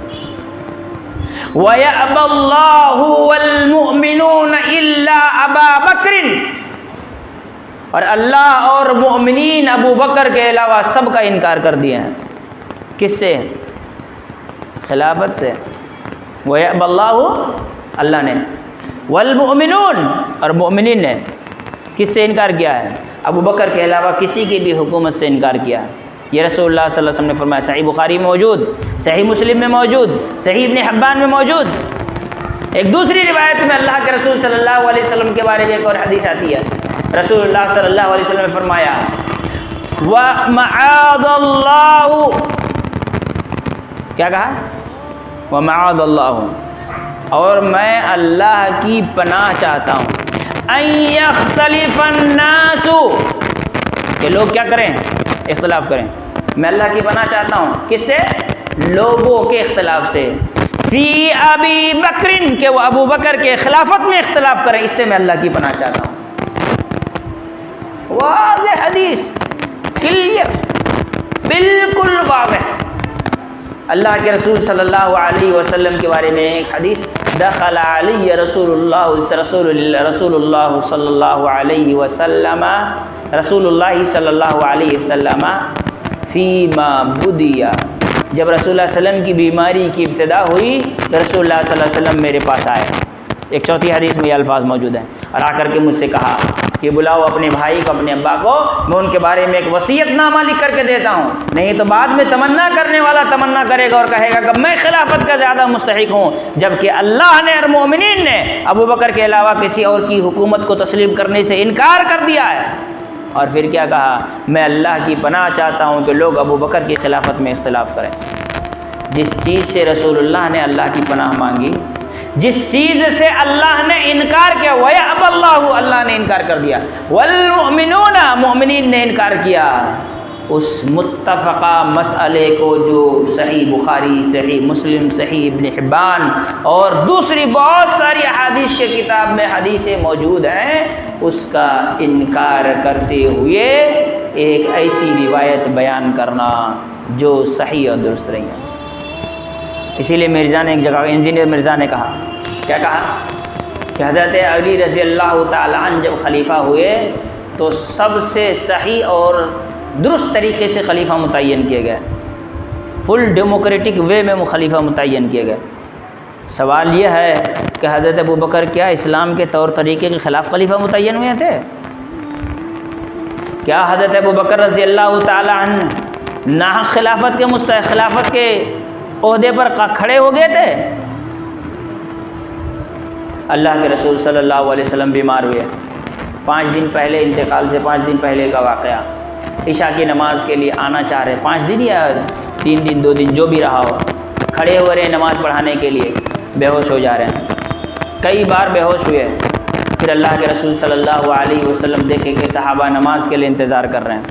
وَيَأْبَى اللَّهُ وَالْمُؤْمِنُونَ إِلَّا أَبَا بَكْرٍ، اور اللہ اور مؤمنین ابو بکر کے علاوہ سب کا انکار کر دیے ہیں. کس سے؟ خلافت سے. وَيَأْبَى اللَّهُ، اللہ نے، والمؤمنون، اور مؤمنین نے کس سے انکار کیا ہے؟ ابو بکر کے علاوہ کسی کی بھی حکومت سے انکار کیا. یہ رسول اللہ صلی اللہ علیہ وسلم نے فرمایا. صحیح بخاری میں موجود، صحیح مسلم میں موجود، صحیح ابن حبان میں موجود. ایک دوسری روایت میں اللہ کے رسول صلی اللہ علیہ وسلم کے بارے میں ایک اور حدیث آتی ہے. رسول اللہ صلی اللہ علیہ وسلم نے فرمایا وَمَعَاذَ اللَّهُ، کیا کہا؟ وَمَعَاذَ اللَّهُ، اور میں اللہ کی پناہ چاہتا ہوں. أَن يَخْتَلِفَ النَّاسُ، کہ لوگ کیا کریں؟ اختلاف کریں. میں اللہ کی پناہ چاہتا ہوں. کس سے؟ لوگوں کے اختلاف سے. فی ابی بکر، کہ وہ ابو بکر کے خلافت میں اختلاف کریں، اس سے میں اللہ کی پناہ چاہتا ہوں. واضح حدیث، کلیئر، بالکل واضح. اللہ کے رسول صلی اللہ علیہ وسلم کے بارے میں ایک حدیث، دخل علی رسول اللہ صلی اللہ علیہ وسلم، رسول اللہ صلی اللہ علیہ وسلم فیما بدیا، جب رسول اللہ صلی اللہ علیہ وسلم کی بیماری کی ابتدا ہوئی تو رسول اللہ صلی اللہ علیہ وسلم میرے پاس آئے. ایک چوتھی حدیث میں یہ الفاظ موجود ہیں. اور آ کر کے مجھ سے کہا کہ بلاؤ اپنے بھائی کو، اپنے ابا کو، میں ان کے بارے میں ایک وصیت نامہ لکھ کر کے دیتا ہوں، نہیں تو بعد میں تمنا کرنے والا تمنا کرے گا اور کہے گا کہ میں خلافت کا زیادہ مستحق ہوں، جبکہ اللہ نے اور مومنین نے ابو بکر کے علاوہ کسی اور کی حکومت کو تسلیم کرنے سے انکار کر دیا ہے. اور پھر کیا کہا؟ میں اللہ کی پناہ چاہتا ہوں کہ لوگ ابو بکر کی خلافت میں اختلاف کریں. جس چیز سے رسول اللہ نے اللہ کی پناہ مانگی، جس چیز سے اللہ نے انکار کیا، وَيَأْبَى اللَّهُ، اللہ نے انکار کر دیا، وَالْمُؤْمِنُونَ، مؤمنین نے انکار کیا. اس متفقہ مسئلے کو جو صحیح بخاری، صحیح مسلم، صحیح ابن حبان اور دوسری بہت ساری احادیث کے کتاب میں حدیثیں موجود ہیں، اس کا انکار کرتے ہوئے ایک ایسی روایت بیان کرنا جو صحیح اور درست نہیں ہے. اسی لیے مرزا نے ایک جگہ، انجینئر مرزا نے کہا، کیا کہا کہ حضرت علی رضی اللہ تعالیٰ عنہ جب خلیفہ ہوئے تو سب سے صحیح اور درست طریقے سے خلیفہ متعین کیے گئے، فل ڈیموکریٹک وے میں خلیفہ متعین کیے گئے. سوال یہ ہے کہ حضرت ابو بکر کیا اسلام کے طور طریقے کے خلاف خلیفہ متعین ہوئے تھے؟ کیا حضرت ابو بکر رضی اللہ تعالیٰ عنہ ناحق خلافت کے عہدے پر کھڑے ہو گئے تھے؟ اللہ کے رسول صلی اللہ علیہ وسلم بیمار ہوئے 5 دن پہلے، انتقال سے 5 دن پہلے کا واقعہ. عشاء کی نماز کے لیے آنا چاہ رہے، 5 دن یا 3 دن 2 دن جو بھی رہا ہو، کھڑے ہو رہے ہیں نماز پڑھانے کے لیے، بے ہوش ہو جا رہے ہیں. کئی بار بے ہوش ہوئے. پھر اللہ کے رسول صلی اللہ علیہ وسلم دیکھے کہ صحابہ نماز کے لیے انتظار کر رہے ہیں،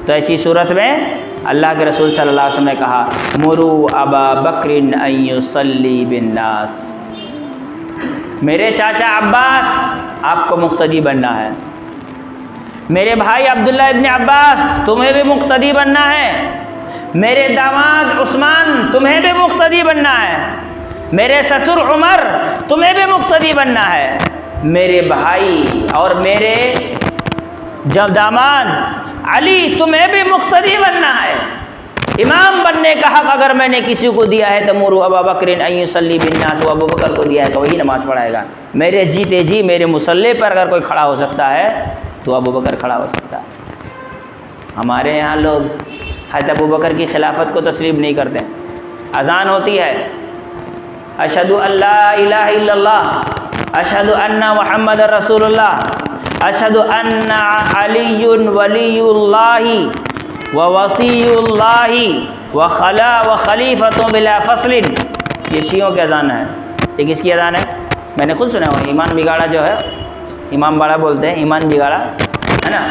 تو ایسی صورت میں اللہ کے رسول صلی اللہ علیہ وسلم نے کہا مرو ابا بکر ان یصلی بالناس، میرے چاچا عباس آپ کو مقتدی بننا ہے، میرے بھائی عبداللہ ابن عباس تمہیں بھی مقتدی بننا ہے، میرے داماد عثمان تمہیں بھی مقتدی بننا ہے، میرے سسر عمر تمہیں بھی مقتدی بننا ہے، میرے بھائی اور میرے جب داماد علی تمہیں بھی مقتدی بننا ہے، امام بننے کا حق اگر میں نے کسی کو دیا ہے تو مروا ابا بکر ان یصلی بالناس، وہ ابو بکر کو دیا ہے کہ وہی نماز پڑھائے گا۔ میرے جیتے جی میرے مصلی پر اگر کوئی کھڑا ہو سکتا ہے تو ابو بکر کھڑا ہو سکتا ہے۔ ہمارے یہاں لوگ حضرت ابو بکر کی خلافت کو تسلیم نہیں کرتے۔ اذان ہوتی ہے، اشہد ان لا الہ الا اللہ، اشہد ان محمد رسول اللہ، اشہد ان علی ولی اللہ ووصی اللہ وخلیفۃ بلا فصل۔ یہ شیعوں کی اذان ہے۔ یہ کس کی اذان ہے؟ میں نے خود سنا ہوا، ایمان بگاڑا جو ہے، امام باڑا بولتے ہیں، ایمان بگاڑا ہے نا،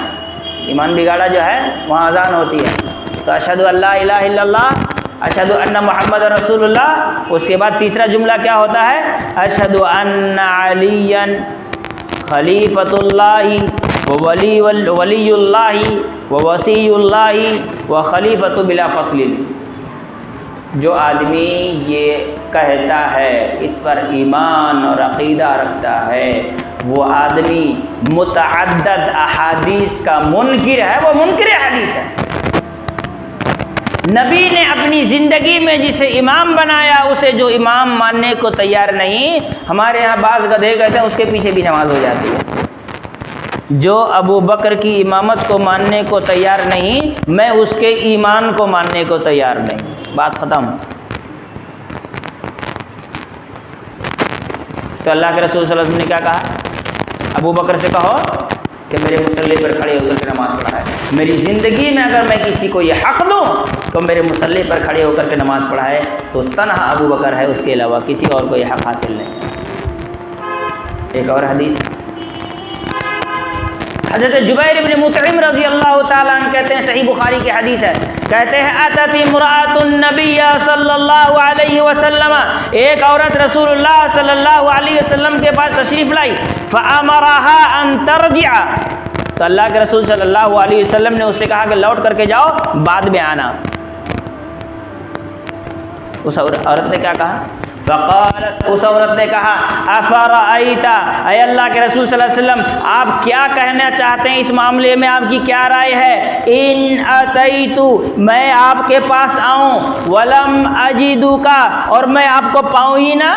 ایمان بگاڑا جو ہے وہاں اذان ہوتی ہے۔ تو اشہد ان لا الہ الا اللہ، اشہد ان محمد رسول اللہ، اس کے بعد تیسرا جملہ کیا ہوتا ہے؟ اشہد ان علی خلیفۃ اللہ وولی اللہ ووصی اللہ وخلیفۃ بلا فصل۔ جو آدمی یہ کہتا ہے، اس پر ایمان اور عقیدہ رکھتا ہے، وہ آدمی متعدد احادیث کا منکر ہے، وہ منکر حدیث ہے۔ نبی نے اپنی زندگی میں جسے امام بنایا، اسے جو امام ماننے کو تیار نہیں، ہمارے ہاں بعض گدھے کہتے ہیں اس کے پیچھے بھی نماز ہو جاتی ہے۔ جو ابو بکر کی امامت کو ماننے کو تیار نہیں، میں اس کے ایمان کو ماننے کو تیار نہیں۔ بات ختم۔ تو اللہ کے رسول صلی اللہ علیہ وسلم نے کیا کہا؟ ابو بکر سے کہو کہ میرے مصلی پر کھڑے ہو کر کے نماز پڑھائے۔ میری زندگی میں اگر میں کسی کو یہ حق دوں تو میرے مصلی پر کھڑے ہو کر کے نماز پڑھائے، تو تنہا ابو بکر ہے، اس کے علاوہ کسی اور کو یہ حق حاصل نہیں۔ ایک اور حدیث، حضرت جبیر بن مطعم رضی اللہ تعالیٰ عنہ کہتے ہیں، صحیح بخاری کی حدیث ہے، کہتے ہیں اتت امرأۃ النبی صلی اللہ علیہ وسلم، ایک عورت رسول اللہ صلی اللہ علیہ وسلم کے پاس تشریف لائی، فامرها ان ترجع، تو اللہ کے رسول صلی اللہ علیہ وسلم نے اس سے کہا کہ لوٹ کر کے جاؤ، بعد میں آنا۔ اس عورت نے کیا کہا؟ فقالت، اس عورت نے کہا افرأیت، اے اللہ کے رسول صلی اللہ علیہ وسلم آپ کیا کہنا چاہتے ہیں اس معاملے میں، آپ کی کیا رائے ہے؟ ان اتیت، میں آپ کے پاس آؤں، ولم اجدک، اور میں آپ کو پاؤں ہی نہ۔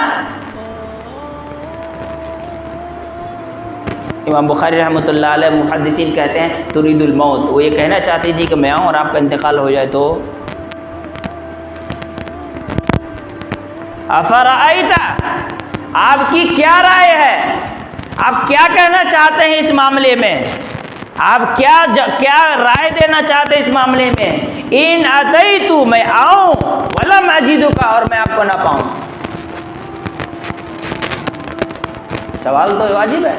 امام بخاری رحمۃ اللہ علیہ محدثین کہتے ہیں ترید الموت، وہ یہ کہنا چاہتی تھی کہ میں آؤں اور آپ کا انتقال ہو جائے تو۔ افرأیت، آپ کی کیا رائے ہے، آپ کیا کہنا چاہتے ہیں اس معاملے میں، آپ کیا رائے دینا چاہتے ہیں اس معاملے میں؟ ان اتیت، میں آؤں، ولم اجدک، اور میں آپ کو نہ پاؤں۔ سوال تو واجب ہے،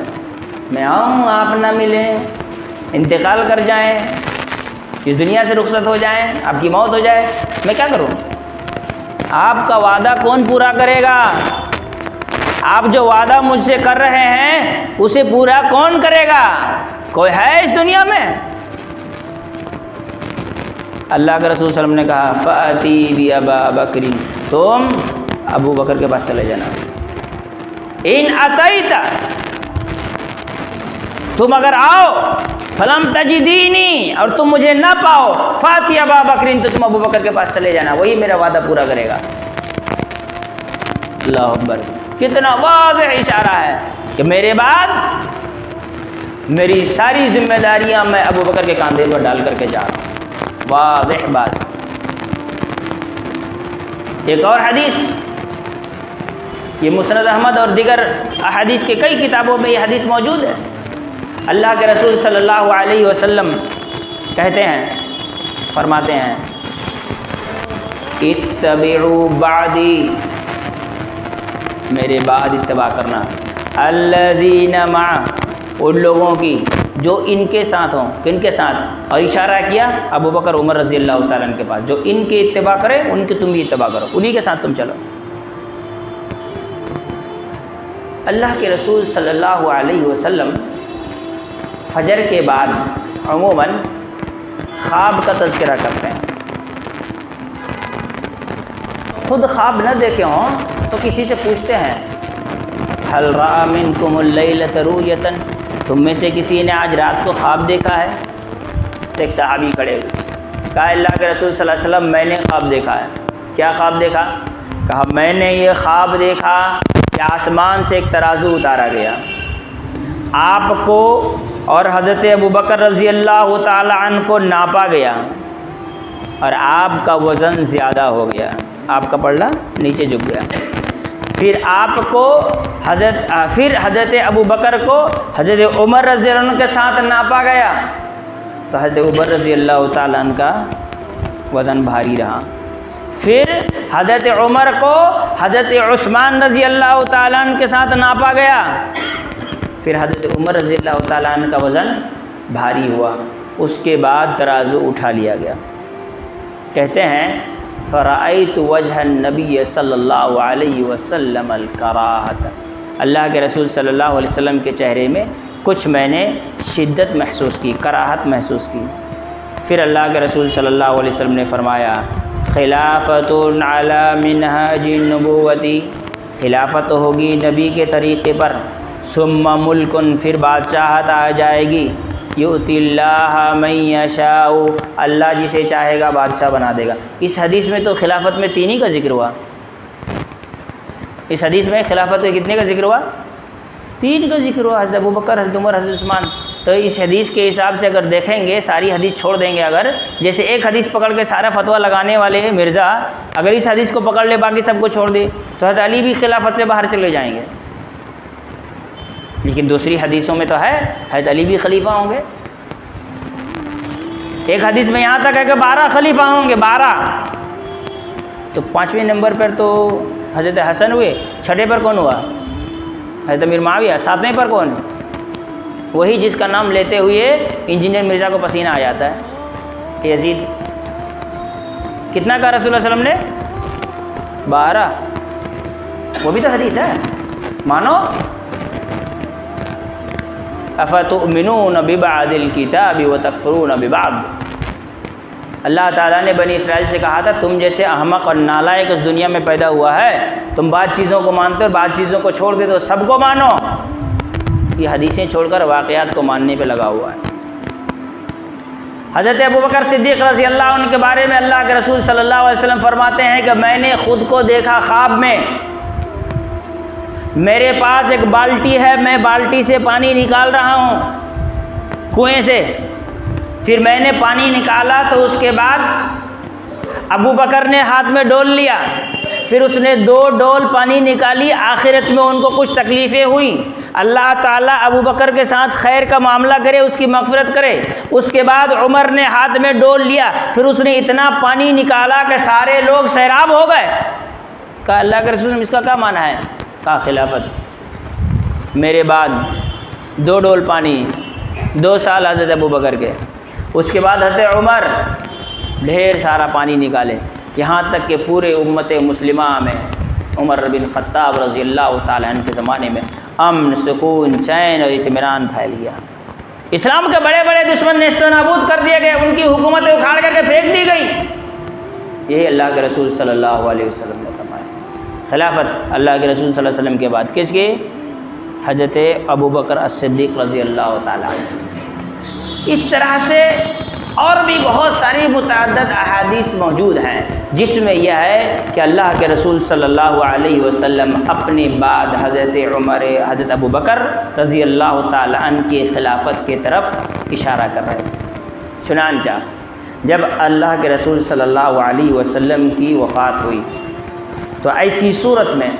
میں آؤں آپ نہ ملیں، انتقال کر جائیں، اس دنیا سے رخصت ہو جائیں، آپ کی موت ہو جائے، میں کیا کروں؟ آپ کا وعدہ کون پورا کرے گا؟ آپ جو وعدہ مجھ سے کر رہے ہیں اسے پورا کون کرے گا؟ کوئی ہے اس دنیا میں؟ اللہ کے رسول صلی اللہ علیہ وسلم نے کہا فأتی بأبا بکر، تم ابو بکر کے پاس چلے جانا۔ ان اتیت، تم اگر آؤ، فلم تجدینی، اور تم مجھے نہ پاؤ، فاتی ابا بکر، تو تم ابو بکر کے پاس چلے جانا، وہی میرا وعدہ پورا کرے گا۔ اللہ اکبر، کتنا واضح اشارہ ہے کہ میرے بعد میری ساری ذمہ داریاں میں ابو بکر کے کاندھے پر ڈال کر کے جا رہا ہوں۔ واضح بات۔ ایک اور حدیث، یہ مسند احمد اور دیگر احادیث کے کئی کتابوں میں یہ حدیث موجود ہے۔ اللہ کے رسول صلی اللہ علیہ وسلم کہتے ہیں، فرماتے ہیں اتبعوا بعدی، میرے بعد اتباع کرنا، الذین مع، ان لوگوں کی جو ان کے ساتھ ہوں، کن کے ساتھ؟ اور اشارہ کیا ابو بکر عمر رضی اللہ تعالیٰ عنہ کے پاس، جو ان کی اتباع کرے ان کی تم بھی اتباع کرو، انہی کے ساتھ تم چلو۔ اللہ کے رسول صلی اللہ علیہ وسلم فجر کے بعد عموماً خواب کا تذکرہ کرتے ہیں۔ خود خواب نہ دیکھے ہوں تو کسی سے پوچھتے ہیں هل رأى منكم الليلة رؤية، تم میں سے کسی نے آج رات کو خواب دیکھا ہے؟ ایک صحابی کھڑے ہوئے، کہا اللہ کے رسول صلی اللہ علیہ وسلم میں نے خواب دیکھا ہے۔ کیا خواب دیکھا؟ کہا میں نے یہ خواب دیکھا کہ آسمان سے ایک ترازو اتارا گیا، آپ کو اور حضرت ابوبکر رضی اللہ تعالی عنہ کو ناپا گیا اور آپ کا وزن زیادہ ہو گیا، آپ کا پلڑا نیچے جھک گیا۔ پھر آپ کو حضرت ابوبکر کو حضرت عمر رضی اللہ عنہ کے ساتھ ناپا گیا تو حضرت عمر رضی اللہ تعالیٰ عنہ کا وزن بھاری رہا۔ پھر حضرت عمر کو حضرت عثمان رضی اللہ تعالیٰ عنہ کے ساتھ ناپا گیا، پھر حضرت عمر رضی اللہ تعالیٰ عنہ کا وزن بھاری ہوا، اس کے بعد ترازو اٹھا لیا گیا۔ کہتے ہیں فرأیت وجہ النبی صلی اللہ علیہ وسلم الکراہۃ، اللہ کے رسول صلی اللہ علیہ وسلم کے چہرے میں کچھ میں نے شدت محسوس کی، کراہت محسوس کی۔ پھر اللہ کے رسول صلی اللہ علیہ وسلم نے فرمایا خلافت علی منہاج النبوۃ، خلافت ہوگی نبی کے طریقے پر، ثم ملک، پھر بادشاہت آ جائے گی، یؤتی اللہ من یشاء، اللہ جسے چاہے گا بادشاہ بنا دے گا۔ اس حدیث میں تو خلافت میں 3 ہی کا ذکر ہوا، اس حدیث میں خلافت میں کتنے کا ذکر ہوا؟ 3 کا ذکر ہوا، حضرت ابوبکر، حضرت عمر، حضرت عثمان۔ تو اس حدیث کے حساب سے اگر دیکھیں گے، ساری حدیث چھوڑ دیں گے، اگر جیسے ایک حدیث پکڑ کے سارا فتویٰ لگانے والے مرزا اگر اس حدیث کو پکڑ لے باقی سب کو چھوڑ دے تو حضرت علی بھی خلافت سے باہر چلے جائیں گے۔ لیکن دوسری حدیثوں میں تو ہے حضرت علی بھی خلیفہ ہوں گے۔ ایک حدیث میں یہاں تک ہے کہ 12 خلیفہ ہوں گے، 12۔ تو 5ویں نمبر پر تو حضرت حسن ہوئے، 6 پر کون ہوا؟ حضرت امیر معاویہ۔ 7ویں پر کون؟ وہی جس کا نام لیتے ہوئے انجینئر مرزا کو پسینہ آ جاتا ہے، یزید۔ کتنا کہا رسول اللہ صلی اللہ علیہ وسلم نے؟ 12۔ وہ بھی تو حدیث ہے، مانو۔ افتؤمنون ببعض الکتاب وتکفرون ببعض، اللہ تعالیٰ نے بنی اسرائیل سے کہا تھا تم جیسے احمق اور نالائق اس دنیا میں پیدا ہوا ہے، تم بعض چیزوں کو مانتے ہو بعض چیزوں کو چھوڑ دیتے ہو، سب کو مانو۔ یہ حدیثیں چھوڑ کر واقعات کو ماننے پہ لگا ہوا ہے۔ حضرت ابوبکر صدیق رضی اللہ عنہ کے بارے میں اللہ کے رسول صلی اللہ علیہ وسلم فرماتے ہیں کہ میں نے خود کو دیکھا خواب میں، میرے پاس ایک بالٹی ہے، میں بالٹی سے پانی نکال رہا ہوں کنویں سے، پھر میں نے پانی نکالا تو اس کے بعد ابو بکر نے ہاتھ میں ڈول لیا، پھر اس نے 2 ڈول پانی نکالی، آخرت میں ان کو کچھ تکلیفیں ہوئیں، اللہ تعالیٰ ابو بکر کے ساتھ خیر کا معاملہ کرے، اس کی مغفرت کرے۔ اس کے بعد عمر نے ہاتھ میں ڈول لیا، پھر اس نے اتنا پانی نکالا کہ سارے لوگ سیراب ہو گئے۔ کہا اللہ کے رسول نے اس کا کیا معنی ہے؟ کہا خلافت، میرے بعد 2 ڈول پانی، 2 سال حضرت ابو بکر کے، اس کے بعد حضرت عمر ڈھیر سارا پانی نکالے، یہاں تک کہ پورے امت مسلمہ میں عمر بن خطاب رضی اللہ تعالیٰ عنہ کے زمانے میں امن، سکون، چین اور اطمینان پھیل گیا۔ اسلام کے بڑے بڑے دشمن نیست و نابود کر دیے گئے، ان کی حکومتیں اکھاڑ کر کے پھینک دی گئی۔ یہی اللہ کے رسول صلی اللہ علیہ وسلم نے فرمایا۔ خلافت اللہ کے رسول صلی اللہ علیہ وسلم کے بعد کس کی؟ حضرت ابوبکر الصدیق رضی اللہ تعالیٰ عنہ۔ اس طرح سے اور بھی بہت ساری متعدد احادیث موجود ہیں جس میں یہ ہے کہ اللہ کے رسول صلی اللہ علیہ وسلم اپنے بعد حضرت ابوبکر رضی اللہ تعالیٰ عنہ کی خلافت کی طرف اشارہ کر رہے ہیں۔ چنانچہ جب اللہ کے رسول صلی اللہ علیہ وسلم کی وفات ہوئی تو ایسی صورت میں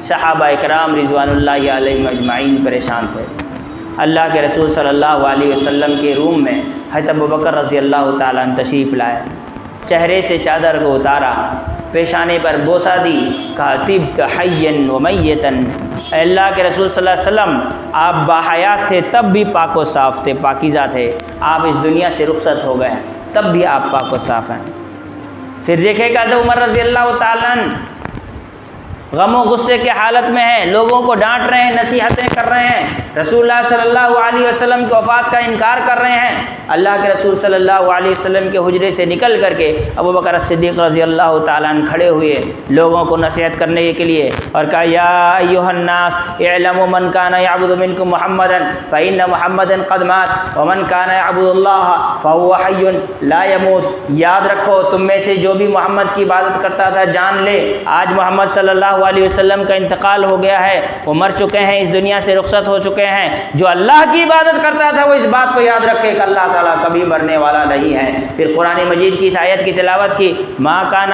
صحابہ اکرام رضوان اللہ علیہم اجمعین پریشان تھے۔ اللہ کے رسول صلی اللہ علیہ وسلم کے روم میں حضرت ابوبکر رضی اللہ تعالیٰ عنہ تشریف لائے، چہرے سے چادر کو اتارا، پیشانے پر بوسہ دی، کہا طبت حیا و میتا، اے اللہ کے رسول صلی اللہ علیہ وسلم آپ باحیات تھے تب بھی پاک و صاف تھے، پاکیزہ تھے، آپ اس دنیا سے رخصت ہو گئے تب بھی آپ پاک و صاف ہیں۔ پھر دیکھے گا تو عمر رضی اللہ تعالیٰ عنہ غم و غصے کے حالت میں ہیں، لوگوں کو ڈانٹ رہے ہیں، نصیحتیں کر رہے ہیں، رسول اللہ صلی اللہ علیہ وسلم کی وفات کا انکار کر رہے ہیں۔ اللہ کے رسول صلی اللہ علیہ وسلم کے حجرے سے نکل کر کے ابو بکر صدیق رضی اللہ تعالیٰ عنہ کھڑے ہوئے لوگوں کو نصیحت کرنے کے لیے اور کہا یا ایھا الناس اعلموا من کان یعبد منکم محمدا فإن محمدا قد مات ومن کان یعبد اللہ فهو حی لا يموت۔ یاد رکھو تم میں سے جو بھی محمد کی عبادت کرتا تھا جان لے آج محمد صلی اللہ علیہ وسلم کا انتقال ہو گیا ہے، وہ مر چکے ہیں، اس دنیا سے رخصت ہو چکے ہیں۔ جو اللہ کی عبادت کرتا تھا وہ اس بات کو یاد رکھے کہ اللہ تعالیٰ کبھی مرنے والا نہیں ہے۔ پھر قرآن مجید کی اس آیت کی تلاوت کی، ما کان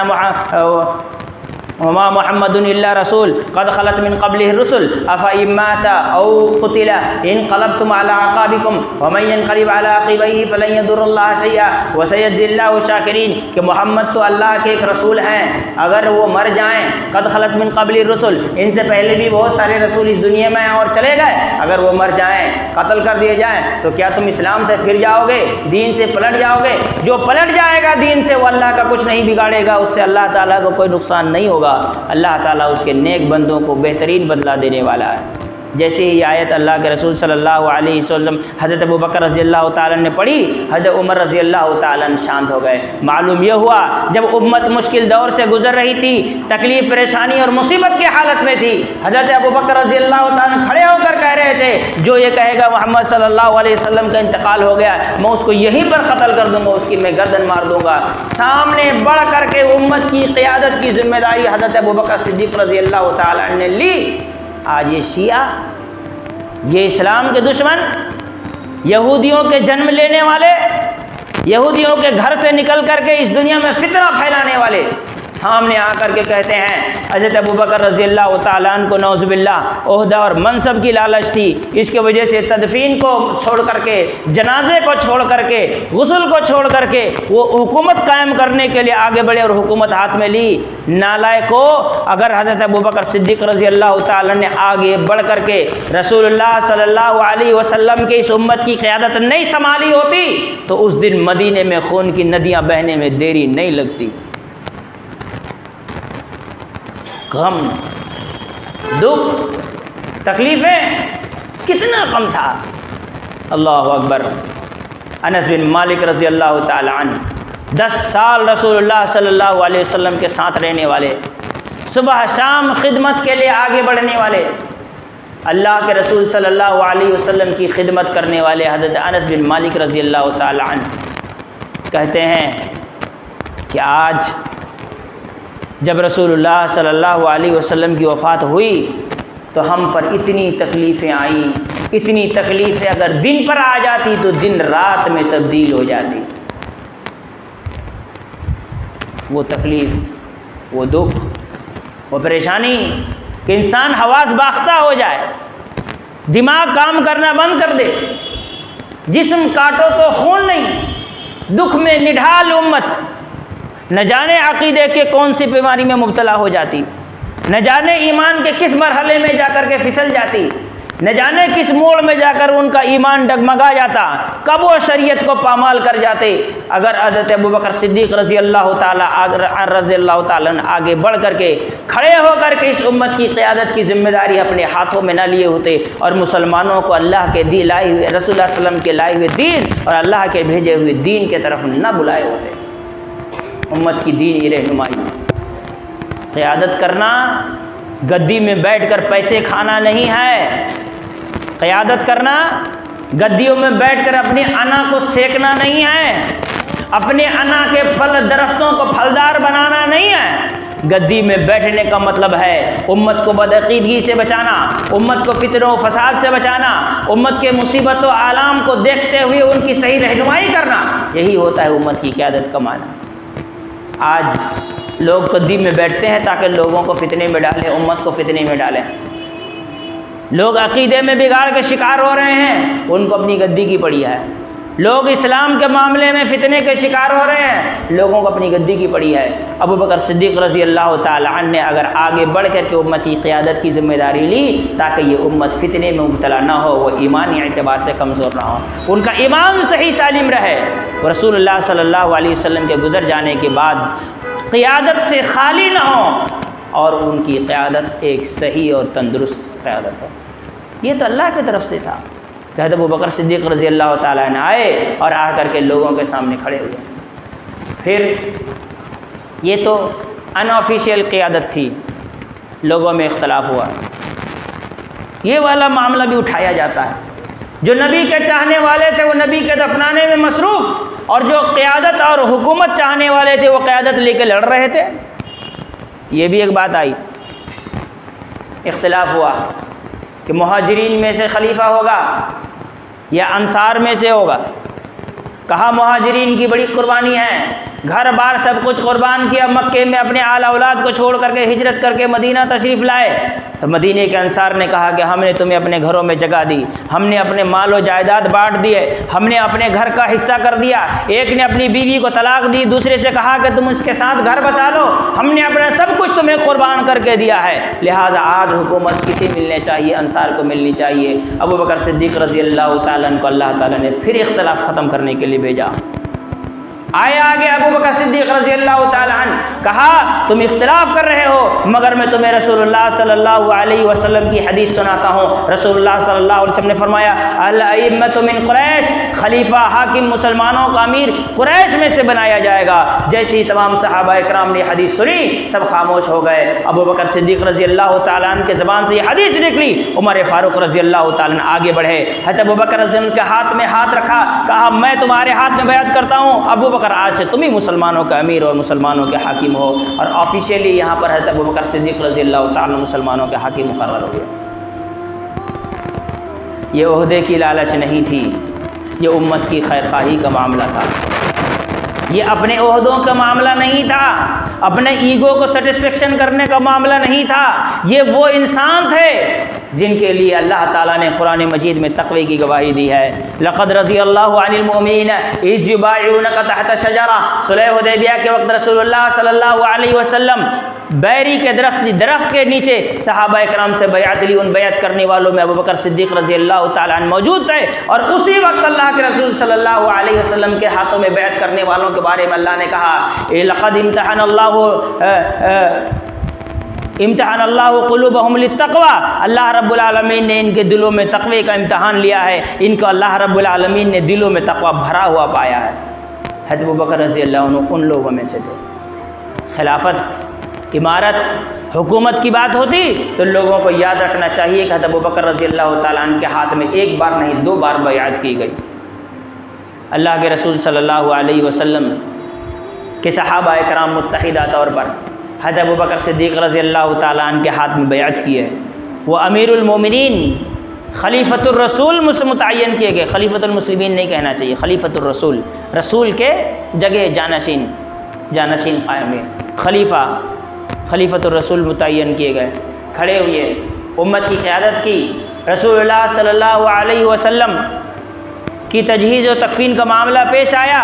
وما محمد الا رسول قد خلت من قبله الرسل افإن مات او قتل انقلبتم على اعقابكم ومن ينقلب على عقبيه فلن يضر الله شيئا وسيجزي الله الشاكرين کہ محمد تو اللہ کے ایک رسول ہیں، اگر وہ مر جائیں قد خلت من قبل الرسل، ان سے پہلے بھی بہت سارے رسول اس دنیا میں ہیں اور چلے گئے، اگر وہ مر جائیں قتل کر دیے جائیں تو کیا تم اسلام سے پھر جاؤ گے، دین سے پلٹ جاؤ گے؟ جو پلٹ جائے گا دین سے وہ اللہ کا کچھ نہیں بگاڑے گا، اس سے اللہ تعالیٰ کو کوئی نقصان نہیں ہوگا، اللہ تعالیٰ اس کے نیک بندوں کو بہترین بدلہ دینے والا ہے۔ جیسے ہی آیت اللہ کے رسول صلی اللہ علیہ وسلم حضرت ابو بکر رضی اللہ تعالیٰ نے پڑھی، حضرت عمر رضی اللہ تعالیٰ شانت ہو گئے۔ معلوم یہ ہوا جب امت مشکل دور سے گزر رہی تھی، تکلیف پریشانی اور مصیبت کی حالت میں تھی، حضرت ابو بکر رضی اللہ تعالیٰ کھڑے ہو کر کہہ رہے تھے جو یہ کہے گا محمد صلی اللہ علیہ وسلم کا انتقال ہو گیا میں اس کو یہیں پر قتل کر دوں گا، اس کی میں گردن مار دوں گا۔ سامنے بڑھ کر کے امت کی قیادت کی ذمہ داری حضرت ابو بکر صدیق رضی اللہ تعالیٰ نے لی۔ آج یہ شیعہ، یہ اسلام کے دشمن، یہودیوں کے جنم لینے والے، یہودیوں کے گھر سے نکل کر کے اس دنیا میں فتنہ پھیلانے والے سامنے آ کر کے کہتے ہیں حضرت ابو بکر رضی اللہ تعالیٰ عنہ کو نعوذ باللہ عہدہ اور منصب کی لالچ تھی، اس کی وجہ سے تدفین کو چھوڑ کر کے، جنازے کو چھوڑ کر کے، غسل کو چھوڑ کر کے وہ حکومت قائم کرنے کے لیے آگے بڑھے اور حکومت ہاتھ میں لی۔ نالائق کو اگر حضرت ابو بکر صدیق رضی اللہ تعالیٰ نے آگے بڑھ کر کے رسول اللہ صلی اللہ علیہ وسلم کی اس امت کی قیادت نہیں سنبھالی ہوتی تو اس دن مدینے میں خون کی ندیاں بہنے میں دیری نہیں لگتی۔ غم، دکھ، تکلیفیں کتنا کم تھا۔ اللہ اکبر۔ انس بن مالک رضی اللہ تعالی عنہ 10 سال رسول اللہ صلی اللہ علیہ وسلم کے ساتھ رہنے والے، صبح شام خدمت کے لیے آگے بڑھنے والے، اللہ کے رسول صلی اللہ علیہ وسلم کی خدمت کرنے والے حضرت انس بن مالک رضی اللہ تعالی عنہ کہتے ہیں کہ آج جب رسول اللہ صلی اللہ علیہ وسلم کی وفات ہوئی تو ہم پر اتنی تکلیفیں آئیں، اتنی تکلیفیں اگر دن پر آ جاتی تو دن رات میں تبدیل ہو جاتی۔ وہ تکلیف، وہ دکھ، وہ پریشانی کہ انسان حواس باختہ ہو جائے، دماغ کام کرنا بند کر دے، جسم کاٹو تو خون نہیں، دکھ میں نڈھال امت نہ جانے عقیدے کے کون سی بیماری میں مبتلا ہو جاتی، نہ جانے ایمان کے کس مرحلے میں جا کر کے پھسل جاتی، نہ جانے کس موڑ میں جا کر ان کا ایمان ڈگمگا جاتا، کب وہ شریعت کو پامال کر جاتے اگر حضرت ابو بکر صدیق رضی اللہ تعالیٰ آگے بڑھ کر کے کھڑے ہو کر کے اس امت کی قیادت کی ذمہ داری اپنے ہاتھوں میں نہ لیے ہوتے اور مسلمانوں کو اللہ کے لائے ہوئے رسول اللہ علیہ وسلم کے لائے ہوئے دین اور اللہ کے بھیجے ہوئے دین کے طرف نہ بلائے ہوتے۔ امت کی دینی رہنمائی، قیادت کرنا گدی میں بیٹھ کر پیسے کھانا نہیں ہے، قیادت کرنا گدیوں میں بیٹھ کر اپنی انا کو سینکنا نہیں ہے، اپنے انا کے پھل درختوں کو پھلدار بنانا نہیں ہے۔ گدی میں بیٹھنے کا مطلب ہے امت کو بدعقیدگی سے بچانا، امت کو فتنوں و فساد سے بچانا، امت کے مصیبت و آلام کو دیکھتے ہوئے ان کی صحیح رہنمائی کرنا، یہی ہوتا ہے امت کی قیادت کا معنی۔ آج لوگ گدی میں بیٹھتے ہیں تاکہ لوگوں کو فتنے میں ڈالیں، امت کو فتنے میں ڈالیں۔ لوگ عقیدے میں بگاڑ کے شکار ہو رہے ہیں، ان کو اپنی گدی کی پڑی ہے۔ لوگ اسلام کے معاملے میں فتنے کے شکار ہو رہے ہیں، لوگوں کو اپنی گدی کی پڑی ہے۔ ابو بکر صدیق رضی اللہ تعالی عنہ نے اگر آگے بڑھ کر کے امت کی قیادت کی ذمہ داری لی تاکہ یہ امت فتنے میں مبتلا نہ ہو، وہ ایمانی اعتبار سے کمزور نہ ہو، ان کا ایمان صحیح سالم رہے، رسول اللہ صلی اللہ علیہ وسلم کے گزر جانے کے بعد قیادت سے خالی نہ ہو اور ان کی قیادت ایک صحیح اور تندرست قیادت ہو۔ یہ تو اللہ کی طرف سے تھا کہ حضرت ابوبکر صدیق رضی اللہ تعالیٰ عنہ آئے اور آ کر کے لوگوں کے سامنے کھڑے ہوئے۔ پھر یہ تو ان آفیشیل قیادت تھی، لوگوں میں اختلاف ہوا، یہ والا معاملہ بھی اٹھایا جاتا ہے۔ جو نبی کے چاہنے والے تھے وہ نبی کے دفنانے میں مصروف، اور جو قیادت اور حکومت چاہنے والے تھے وہ قیادت لے کے لڑ رہے تھے۔ یہ بھی ایک بات آئی، اختلاف ہوا کہ مہاجرین میں سے خلیفہ ہوگا یا انصار میں سے ہوگا۔ کہا مہاجرین کی بڑی قربانی ہے، گھر بار سب کچھ قربان کیا، مکے میں اپنے آل اولاد کو چھوڑ کر کے ہجرت کر کے مدینہ تشریف لائے۔ تو مدینے کے انصار نے کہا کہ ہم نے تمہیں اپنے گھروں میں جگہ دی، ہم نے اپنے مال و جائیداد بانٹ دیے، ہم نے اپنے گھر کا حصہ کر دیا، ایک نے اپنی بیوی کو طلاق دی، دوسرے سے کہا کہ تم اس کے ساتھ گھر بسا لو، ہم نے اپنا سب کچھ تمہیں قربان کر کے دیا ہے، لہٰذا آج حکومت کسی ملنے چاہیے، انصار کو ملنی چاہیے۔ ابوبکر صدیق رضی اللہ تعالیٰ عنہ کو اللہ تعالیٰ نے پھر اختلاف ختم کرنے کے لیے بھیجا۔ آئے آگے ابوبکر صدیق رضی اللہ تعالیٰ عنہ، کہا تم اختلاف کر رہے ہو مگر میں تمہیں رسول اللہ صلی اللہ علیہ وسلم کی حدیث سناتا ہوں۔ رسول اللہ صلی اللہ علیہ وسلم نے فرمایا الائمۃ من قریش، خلیفہ حاکم مسلمانوں کا امیر قریش میں سے بنایا جائے گا۔ جیسے ہی تمام صحابہ اکرام نے حدیث سنی سب خاموش ہو گئے۔ ابوبکر صدیق رضی اللہ تعالیٰ عنہ کے زبان سے یہ حدیث نکلی، عمر فاروق رضی اللہ تعالیٰ عنہ آگے بڑھے، حضرت ابوبکر رضی اللہ عنہ کے ہاتھ میں ہاتھ رکھا، کہا میں تمہارے ہاتھ میں بیعت کرتا ہوں ابوبکر، آج سے تم ہی مسلمانوں کا امیر اور مسلمانوں کے حاکم ہو۔ اور آفیشیلی یہاں پر حضرت ابوبکر صدیق رضی اللہ تعالیٰ مسلمانوں کے حاکم مقرر ہو گئے۔ یہ عہدے کی لالچ نہیں تھی، یہ امت کی خیر خواہی کا معاملہ تھا، یہ اپنے عہدوں کا معاملہ نہیں تھا، اپنے ایگو کو سیٹسفیکشن کرنے کا معاملہ نہیں تھا، یہ وہ انسان تھے جن کے لیے اللہ تعالیٰ نے قرآن مجید میں تقوی کی گواہی دی ہے۔ لقد رضی اللہ عن المؤمنین اذ یبایعونک تحت الشجرہ، صلح حدیبیہ کے وقت رسول اللہ صلی اللہ علیہ وسلم بیری کے درخت کے نیچے صحابہ اکرام سے بیعت لی، ان بیعت کرنے والوں میں ابوبکر صدیق رضی اللہ تعالیٰ عنہ موجود تھے، اور اسی وقت اللہ کے رسول صلی اللہ علیہ وسلم کے ہاتھوں میں بیعت کرنے والوں کے بارے میں اللہ نے کہا لقد امتحن اللہ قلوبہم للتقوی، اللہ رب العالمین نے ان کے دلوں میں تقوی کا امتحان لیا ہے، ان کو اللہ رب العالمین نے دلوں میں تقوی بھرا ہوا پایا ہے۔ حضرت ابوبکر رضی اللہ عنہ ان لوگوں میں سے تھے۔ خلافت، امارت، حکومت کی بات ہوتی تو لوگوں کو یاد رکھنا چاہیے کہ حضرت ابوبکر رضی اللہ تعالیٰ عنہ کے ہاتھ میں ایک بار نہیں 2 بار بیعت کی گئی۔ اللہ کے رسول صلی اللہ علیہ وسلم کہ صحابہ اکرام متحدہ طور پر حضرت ابوبکر صدیق رضی اللہ تعالیٰ عنہ کے ہاتھ میں بیعت کی ہے۔ وہ امیر المومنین خلیفۃ الرسول متعین کیے گئے، خلیفۃ المسلمین نہیں کہنا چاہیے، خلیفۃ الرسول، رسول کے جگہ جانشین قائم ہے، خلیفۃ الرسول متعین کیے گئے، کھڑے ہوئے، امت کی قیادت کی۔ رسول اللہ صلی اللہ علیہ وسلم کی تجہیز و تکفین کا معاملہ پیش آیا۔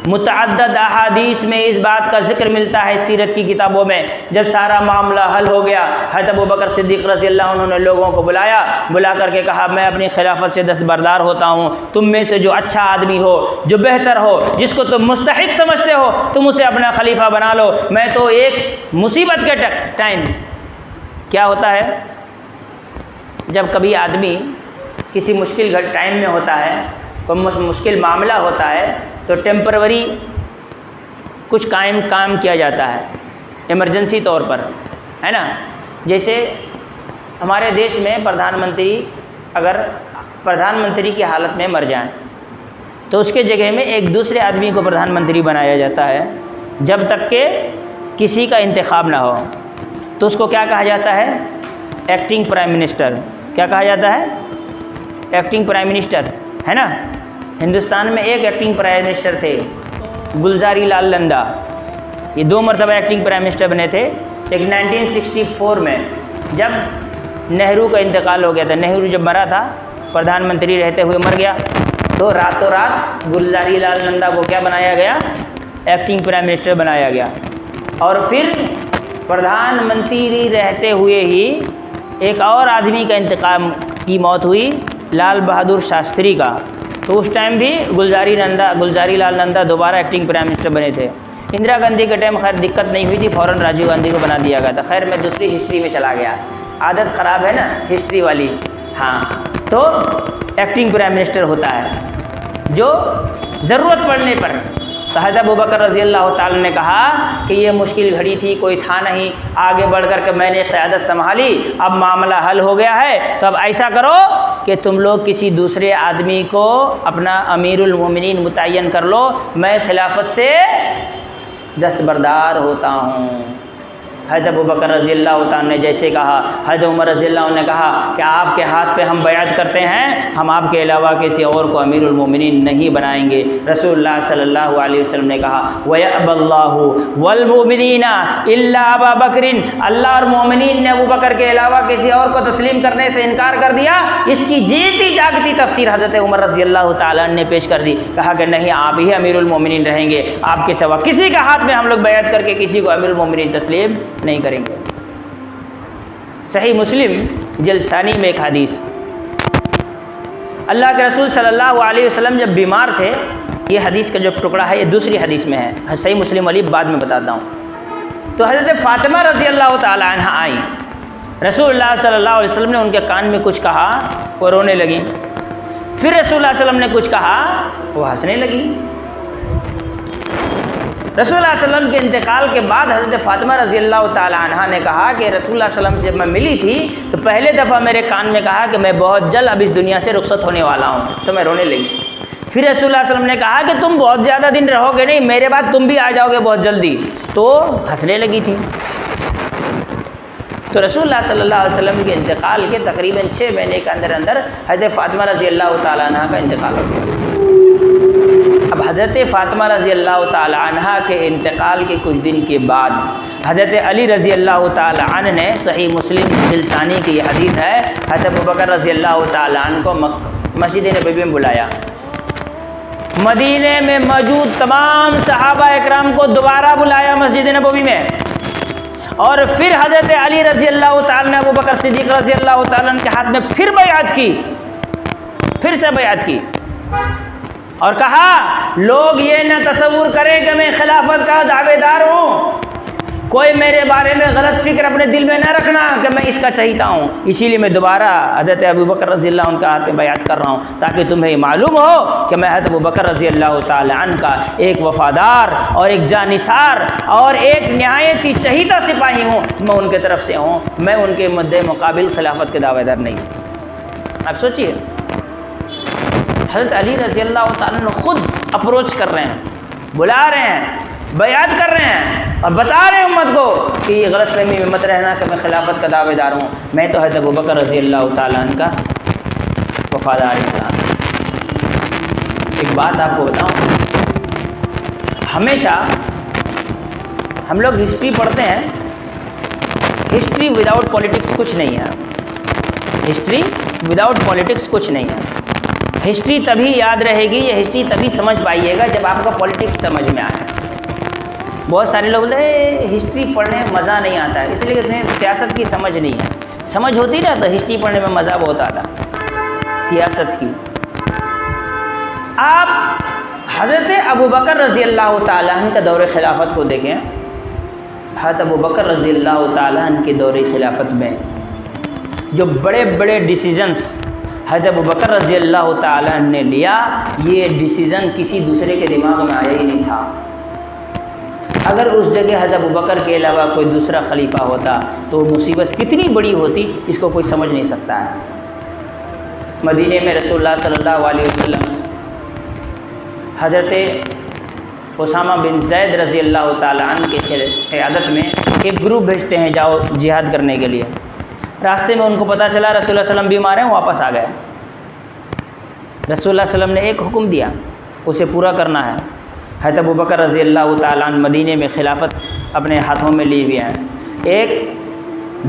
متعدد احادیث میں اس بات کا ذکر ملتا ہے سیرت کی کتابوں میں، جب سارا معاملہ حل ہو گیا حضرت ابوبکر صدیق رضی اللہ عنہ نے لوگوں کو بلا کر کے کہا میں اپنی خلافت سے دستبردار ہوتا ہوں، تم میں سے جو اچھا آدمی ہو، جو بہتر ہو، جس کو تم مستحق سمجھتے ہو تم اسے اپنا خلیفہ بنا لو۔ میں تو ایک مصیبت کے ٹائم کیا ہوتا ہے جب کبھی آدمی کسی مشکل ٹائم میں ہوتا ہے، کوئی مشکل معاملہ ہوتا ہے تو ٹیمپروری کچھ کام کیا جاتا ہے ایمرجنسی طور پر، ہے نا۔ جیسے ہمارے دیش میں پردھان منتری کی حالت میں مر جائیں تو اس کے جگہ میں ایک دوسرے آدمی کو پردھان منتری بنایا جاتا ہے جب تک کہ کسی کا انتخاب نہ ہو، تو اس کو کیا کہا جاتا ہے؟ Acting prime minister. کیا کہا جاتا ہے؟ ایکٹنگ پرائم منسٹر، ہے نا۔ ہندوستان میں ایک ایکٹنگ پرائم منسٹر تھے، گلزاری لال نندا، یہ 2 مرتبہ ایکٹنگ پرائم منسٹر بنے تھے۔ ایک 1964 میں جب نہرو کا انتقال ہو گیا تھا، نہرو جب مرا تھا، پردھان منتری رہتے ہوئے مر گیا، تو راتوں رات گلزاری لال نندا کو کیا بنایا گیا؟ ایکٹنگ پرائم منسٹر بنایا گیا۔ اور پھر پردھان منتری رہتے ہوئے ہی ایک اور آدمی کا انتقال کی موت ہوئی، لال بہادر شاستری کا، تو اس ٹائم بھی گلزاری لال نندا دوبارہ ایکٹنگ پرائم منسٹر بنے تھے۔ اندرا گاندھی کے ٹائم خیر دقت نہیں ہوئی تھی، فوراً راجیو گاندھی کو بنا دیا گیا تھا۔ خیر میں دوسری ہسٹری میں چلا گیا، عادت خراب ہے نا ہسٹری والی، ہاں تو ایکٹنگ پرائم منسٹر ہوتا ہے جو ضرورت پڑنے پر. تو حضرت ابوبکر رضی اللہ تعالیٰ نے کہا کہ یہ مشکل گھڑی تھی، کوئی تھا نہیں، آگے بڑھ کر کے میں نے قیادت سنبھالی، اب معاملہ حل ہو گیا ہے، تو اب ایسا کرو کہ تم لوگ کسی دوسرے آدمی کو اپنا امیر المومنین متعین کر لو، میں خلافت سے دستبردار ہوتا ہوں. حضرت ابوبکر رضی اللہ تعالیٰ نے جیسے کہا، حضرت عمر رضی اللہ عنہ نے کہا کہ آپ کے ہاتھ پہ ہم بیعت کرتے ہیں، ہم آپ کے علاوہ کسی اور کو امیر المومنین نہیں بنائیں گے. رسول اللہ صلی اللہ علیہ وسلم نے کہا وَيَأْبَى اللَّهُ وَالْمُؤْمِنِينَ إِلَّا أَبَا بَكْرٍ، اللہ اور مومنین نے ابو بکر کے علاوہ کسی اور کو تسلیم کرنے سے انکار کر دیا. اس کی جیتی جاگتی تفسیر حضرت عمر رضی اللہ تعالیٰ نے پیش کر دی. کہا کہ نہیں، آپ ہی امیر المومنین رہیں گے، آپ کے سوا کسی کا ہاتھ میں ہم لوگ بیعت کر کے کسی کو امیر المومنین تسلیم نہیں کریں گے. صحیح مسلم جلد ثانی میں ایک حدیث، اللہ کے رسول صلی اللہ علیہ وسلم جب بیمار تھے، یہ حدیث کا جو ٹکڑا ہے یہ دوسری حدیث میں ہے، صحیح مسلم والی بعد میں بتاتا ہوں. تو حضرت فاطمہ رضی اللہ تعالی عنہ آئیں، رسول اللہ صلی اللہ علیہ وسلم نے ان کے کان میں کچھ کہا، وہ رونے لگی. پھر رسول اللہ علیہ وسلم نے کچھ کہا، وہ ہنسنے لگی. رسول اللہ صلی اللہ علیہ وسلم کے انتقال کے بعد حضرت فاطمہ رضی اللہ تعالی عنہ نے کہا کہ رسول اللہ صلی اللہ علیہ وسلم سے جب میں ملی تھی تو پہلے دفعہ میرے کان میں کہا کہ میں بہت جلد اب اس دنیا سے رخصت ہونے والا ہوں، تو میں رونے لگی. پھر رسول اللہ صلی اللہ علیہ وسلم نے کہا کہ تم بہت زیادہ دن رہو گے نہیں، میرے بعد تم بھی آ جاؤ گے بہت جلدی، تو ہنسنے لگی تھی. تو رسول اللہ صلی اللہ علیہ وسلم کے انتقال کے تقریباً 6 مہینے کے اندر اندر حضرت فاطمہ رضی اللہ تعالیٰ عنہ کا انتقال ہو گیا. اب حضرت فاطمہ رضی اللہ تعالی عنہ کے انتقال کے کچھ دن کے بعد حضرت علی رضی اللہ تعالی عنہ نے، صحیح مسلم جلد ثانی کی یہ حدیث ہے، حضرت ابوبکر رضی اللہ تعالی عنہ کو مسجد نبوی میں بلایا. مدینے میں موجود تمام صحابہ اکرام کو دوبارہ بلایا مسجد نبوی میں، اور پھر حضرت علی رضی اللہ تعالی نے ابوبکر صدیق رضی اللہ تعالی عنہ کے ہاتھ میں پھر بیعت کی، پھر سے بیعت کی، اور کہا لوگ یہ نہ تصور کریں کہ میں خلافت کا دعوے دار ہوں، کوئی میرے بارے میں غلط فکر اپنے دل میں نہ رکھنا کہ میں اس کا چہیتا ہوں. اسی لیے میں دوبارہ حضرت ابوبکر رضی اللہ عنہ کے ہاتھ میں بیعت کر رہا ہوں، تاکہ تمہیں معلوم ہو کہ میں حضرت ابوبکر رضی اللہ تعالی عنہ کا ایک وفادار اور ایک جانثار اور ایک نہایت ہی چہیتا سپاہی ہوں. میں ان کے طرف سے ہوں، میں ان کے مد مقابل خلافت کے دعوے دار نہیں ہوں. اب سوچئے، حضرت علی رضی اللہ تعالیٰ نے خود اپروچ کر رہے ہیں، بلا رہے ہیں، بیعت کر رہے ہیں، اور بتا رہے ہیں امت کو کہ یہ غلط فہمی میں مت رہنا کہ میں خلافت کا دعوے دار ہوں، میں تو حضرت ابوبکر رضی اللہ تعالیٰ عنہ کا وفادار انسان ہوں. ایک بات آپ کو بتاؤں، ہمیشہ ہم لوگ ہسٹری پڑھتے ہیں، ہسٹری وداؤٹ پولیٹکس کچھ نہیں ہے. ہسٹری وداؤٹ پولیٹکس کچھ نہیں ہے. ہسٹری تبھی یاد رہے گی، یہ ہسٹری تبھی سمجھ پائیے گا جب آپ کو پولیٹکس سمجھ میں آئے. بہت سارے لوگ بولتے ہیں ہسٹری پڑھنے میں مزہ نہیں آتا ہے، اس لیے کہ انہیں سیاست کی سمجھ نہیں ہے. سمجھ ہوتی نا تو ہسٹری پڑھنے میں مزہ بہت آتا سیاست کی. آپ حضرت ابوبکر رضی اللہ تعالیٰ عنہ کا دور خلافت کو دیکھیں. حضرت ابوبکر رضی اللہ تعالیٰ عنہ کے دور خلافت میں جو بڑے بڑے ڈیسیجنز حضرت ابوبکر رضی اللہ تعالیٰ عنہ نے لیا، یہ ڈیسیزن کسی دوسرے کے دماغ میں آیا ہی نہیں تھا. اگر اس جگہ حضرت ابوبکر کے علاوہ کوئی دوسرا خلیفہ ہوتا تو مصیبت کتنی بڑی ہوتی، اس کو کوئی سمجھ نہیں سکتا ہے. مدینے میں رسول اللہ صلی اللہ علیہ وسلم حضرت اسامہ بن زید رضی اللہ تعالیٰ عنہ کی قیادت میں ایک گروپ بھیجتے ہیں، جاؤ جہاد کرنے کے لیے. راستے میں ان کو پتہ چلا رسول اللہ صلی اللہ علیہ وسلم بیمار ہیں، واپس آ گئے. رسول اللہ صلی اللہ علیہ وسلم نے ایک حکم دیا، اسے پورا کرنا ہے. حضرت ابوبکر رضی اللہ تعالیٰ عنہ مدینے میں خلافت اپنے ہاتھوں میں لیے ہوئے ہیں. ایک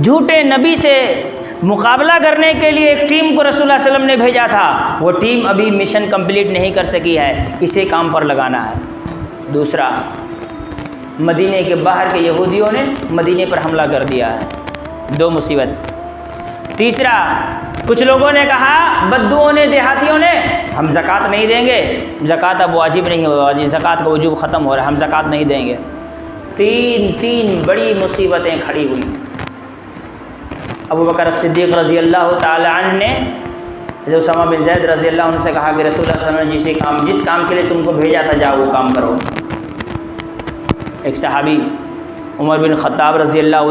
جھوٹے نبی سے مقابلہ کرنے کے لیے ایک ٹیم کو رسول اللہ صلی اللہ علیہ وسلم نے بھیجا تھا، وہ ٹیم ابھی مشن کمپلیٹ نہیں کر سکی ہے، اسے کام پر لگانا ہے. دوسرا، مدینے کے باہر کے یہودیوں نے مدینے پر حملہ کر دیا ہے، 2 مصیبت. تیسرا، کچھ لوگوں نے کہا، بدوؤں نے، دیہاتیوں نے، ہم زکوٰۃ نہیں دیں گے، زکوٰۃ اب واجب نہیں ہوگا، زکوٰۃ کا وجوب ختم ہو رہا ہے، ہم زکوٰۃ نہیں دیں گے. تین بڑی مصیبتیں کھڑی ہوئی. ابو بکر صدیق رضی اللہ تعالی عنہ نے جو اسامہ بن زید رضی اللہ عنہ سے کہا کہ رسول اللہ صلی اللہ علیہ وسلم نے جس کام کے لیے تم کو بھیجا تھا جاؤ وہ کام کرو۔ ایک صحابی عمر بن خطاب رضی اللہ